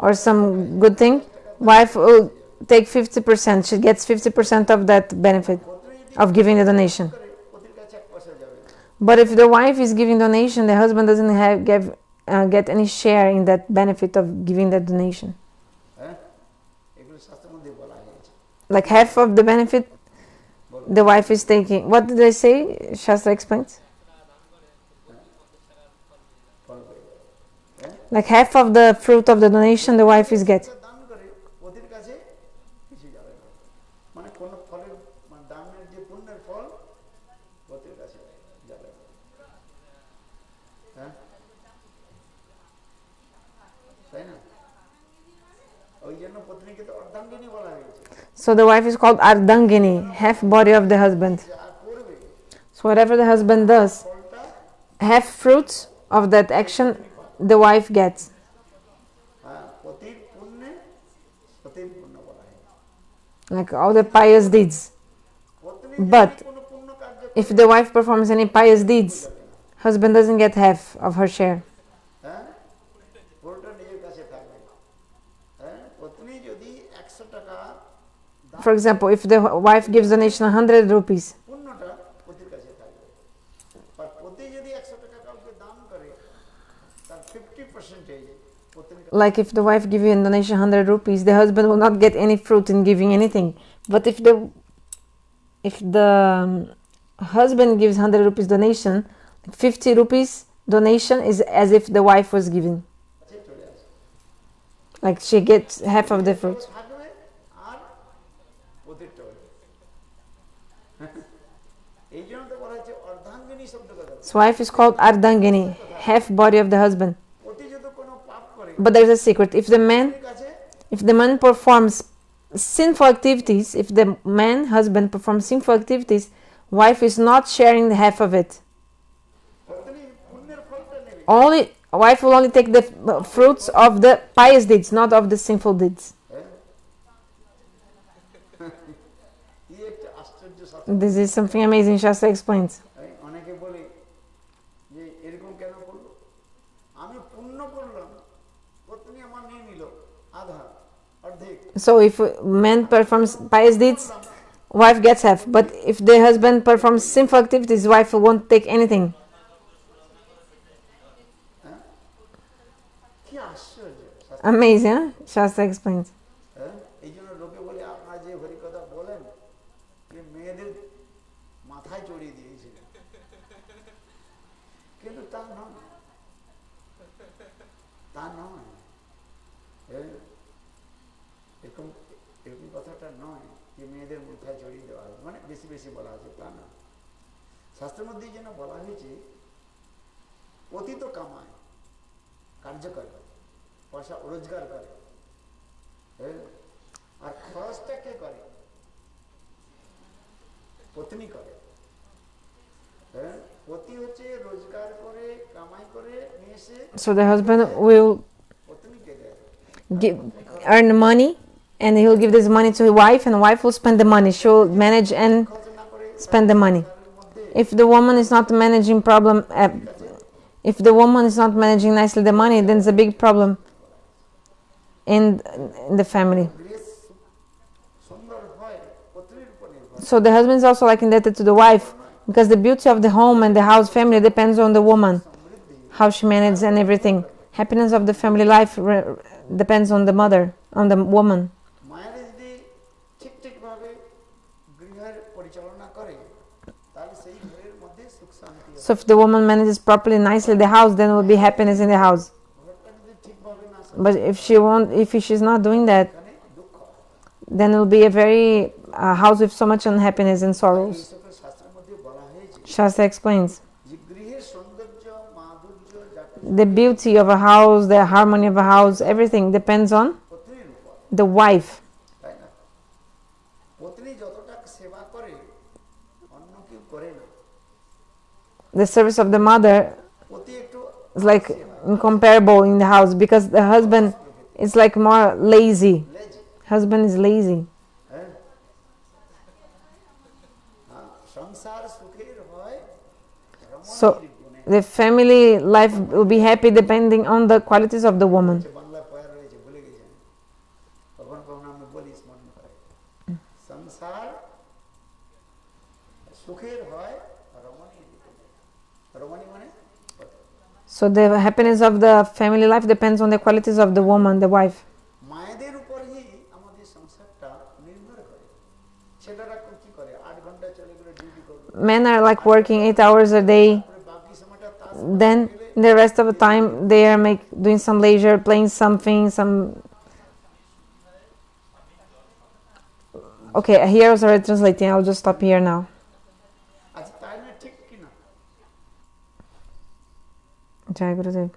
or some good thing, wife will take 50%. She gets 50% of that benefit of giving the donation.
করে পতির কাছে 1 পয়সা যাবে না।
But if the wife is giving donation, the husband doesn't get any share in that benefit of giving that donation.
হ্যাঁ, এগুলো শাস্ত্রের মধ্যে বলা হয়েছে।
Like half of the benefit the wife is taking. What did I say? Shastra explains. Like half of the fruit of the donation the wife is getting.
দান করে পতির কাছে কিছু যাবে না, মানে কোন ফলের মানে দানের যে পুণ্যের ফল পতির কাছে যাবে না। হ্যাঁ, তাই না? ওই জন্য পত্নীকে তো অর্ধাঙ্গিনী বলা হয়েছে।
So the wife is called Ardhangini, half body of the husband.
যা করবে
So whatever the husband does,
ফলটা
half fruits of that action the wife gets.
হ্যাঁ, পতির পুণ্যে পতির পুণ্য বলা হয়।
Like all the pious deeds.
পত্নী
But
যদি কোনো পুণ্য কার্য
if the wife performs any pious deeds, husband doesn't get half of her share.
হ্যাঁ, পুরোটা নিজের কাছে থাকবে। হ্যাঁ, পত্নী যদি 100 টাকা দান,
For example, if the wife gives donation 100 rupees,
পুণ্যটা পতির কাছে থাকবে। আর পতি যদি 100 টাকা কাউকে দান করে, তার 50% পত্নীর কাছে।
like if the wife gives you a donation 100 rupees, the husband will not get any fruit in giving anything. But if the husband gives 100 rupees donation, 50 rupees donation is as if the wife was giving.
চলে আসে।
Like she gets half of the fruit.
থাকবে আর পতিরটা হবে। এই জন্য তো বলা হচ্ছে অর্ধাঙ্গিনী শব্দ কথা।
So wife is called Ardhangini, half body of the husband.
পতি যদি কোনো পাপ করে,
But there's a secret.
পতির কাছে
If the man performs sinful activities, if the husband performs sinful activities, wife is not sharing the half of it.
পত্নী পুণ্যের ফলটা নেবে।
Wife will only take the fruits of the pious deeds, not of the sinful deeds.
এই একটা আশ্চর্য শাস্ত্র।
This is something amazing Shastra explains.
অনেকে বলে যে এরকম কেন করলো, আমি পুণ্য করলাম, পত্নী আমার নিয়ে নিল আধা অর্ধেক।
So if man performs pious deeds, wife gets half. But if the husband performs sinful activities, wife won't take anything.
কি আশ্চর্য শাস্ত্র।
Amazing, huh? Shastra explains.
এই জন্য লোকে বলে আপনারা যে হরিকথা বলেন যে মেয়েদের মাথায় চড়িয়ে দিয়েছিলেন, কিন্তু তা নয়, তা নয়। এরকম এরকম কথাটা নয় যে মেয়েদের মাথায় চড়িয়ে দেওয়া হবে, মানে বেশি বেশি বলা হয়েছে, তা না। শাস্ত্রের মধ্যে যেন বলা হয়েছে পতি তো কামায়, কার্য করে, পয়সা রোজগার করে, আর খরচটা কে করে? পত্নী করে। পতি হচ্ছে রোজগার করে, কামাই করে নিয়ে এসে
So the husband will
পত্নীকে দেয়।
earn money, and he will give this money to his wife, and the wife will spend the money. She will manage and
খরচ না করে
spend the money.
তার মধ্যে
If the woman is not managing if the woman is not managing nicely the money, then it's a big problem in the family.
গৃহে সুন্দর হয় পত্নীর উপর নির্ভর।
So the husband is also like indebted to the wife, because the beauty of the home and the house family depends on the woman, how she manages and everything. Happiness of the family life depends on the mother, on the woman.
মায়েরা যদি ঠিক ঠিকভাবে গৃহের পরিচালনা করে, তাহলে সেই ঘরের মধ্যে সুখ শান্তি হবে।
So if the woman manages properly, nicely the house, then will be happiness in the house.
ঘরটা যদি ঠিকভাবে না
But if she's not doing that,
এখানে দুঃখ হয়।
then it will be a very house with so much unhappiness and sorrows.
এই সকল শাস্ত্রের মধ্যে বলা হয়েছে
Shastra explains
যে গৃহের সৌন্দর্য মাধুর্য যাতে
the beauty of a house, the harmony of a house, everything depends on
পত্নীর উপর,
the wife.
তাই না? পত্নী যতটা সেবা করে অন্য কেউ করে না।
The service of the mother
পতি একটু
is like incomparable in the house, because the husband is like more lazy.
Lazy,
Husband is lazy.
হ্যাঁ, সংসার সুখের হয়
So
রমণীর গুণে।
the family life will be happy depending on the qualities of the woman.
Bangla পয়া রয়েছে, ভুলে গেছেন, কখন কখন আমি বলি স্মরণ করে। সংসার সুখের হয় রমণীর গুণে। রমণী মানে
So the happiness of the family life depends on the qualities of the woman, the wife.
মায়েদের উপরই আমাদের সংসারটা নির্ভর করে। ছেলেরা কি করে, 8 ঘন্টা চলে গেলে ডিউটি করবে,
Men are like working 8 hours a day.
তারপরে বাকি সময়টা তাস
Then the rest of the time they are doing some leisure, playing something, some. Okay, here I was already translating. I'll just stop here now.
আচ্ছা, তাই না? ঠিক কিনা?
Jai Gurudev.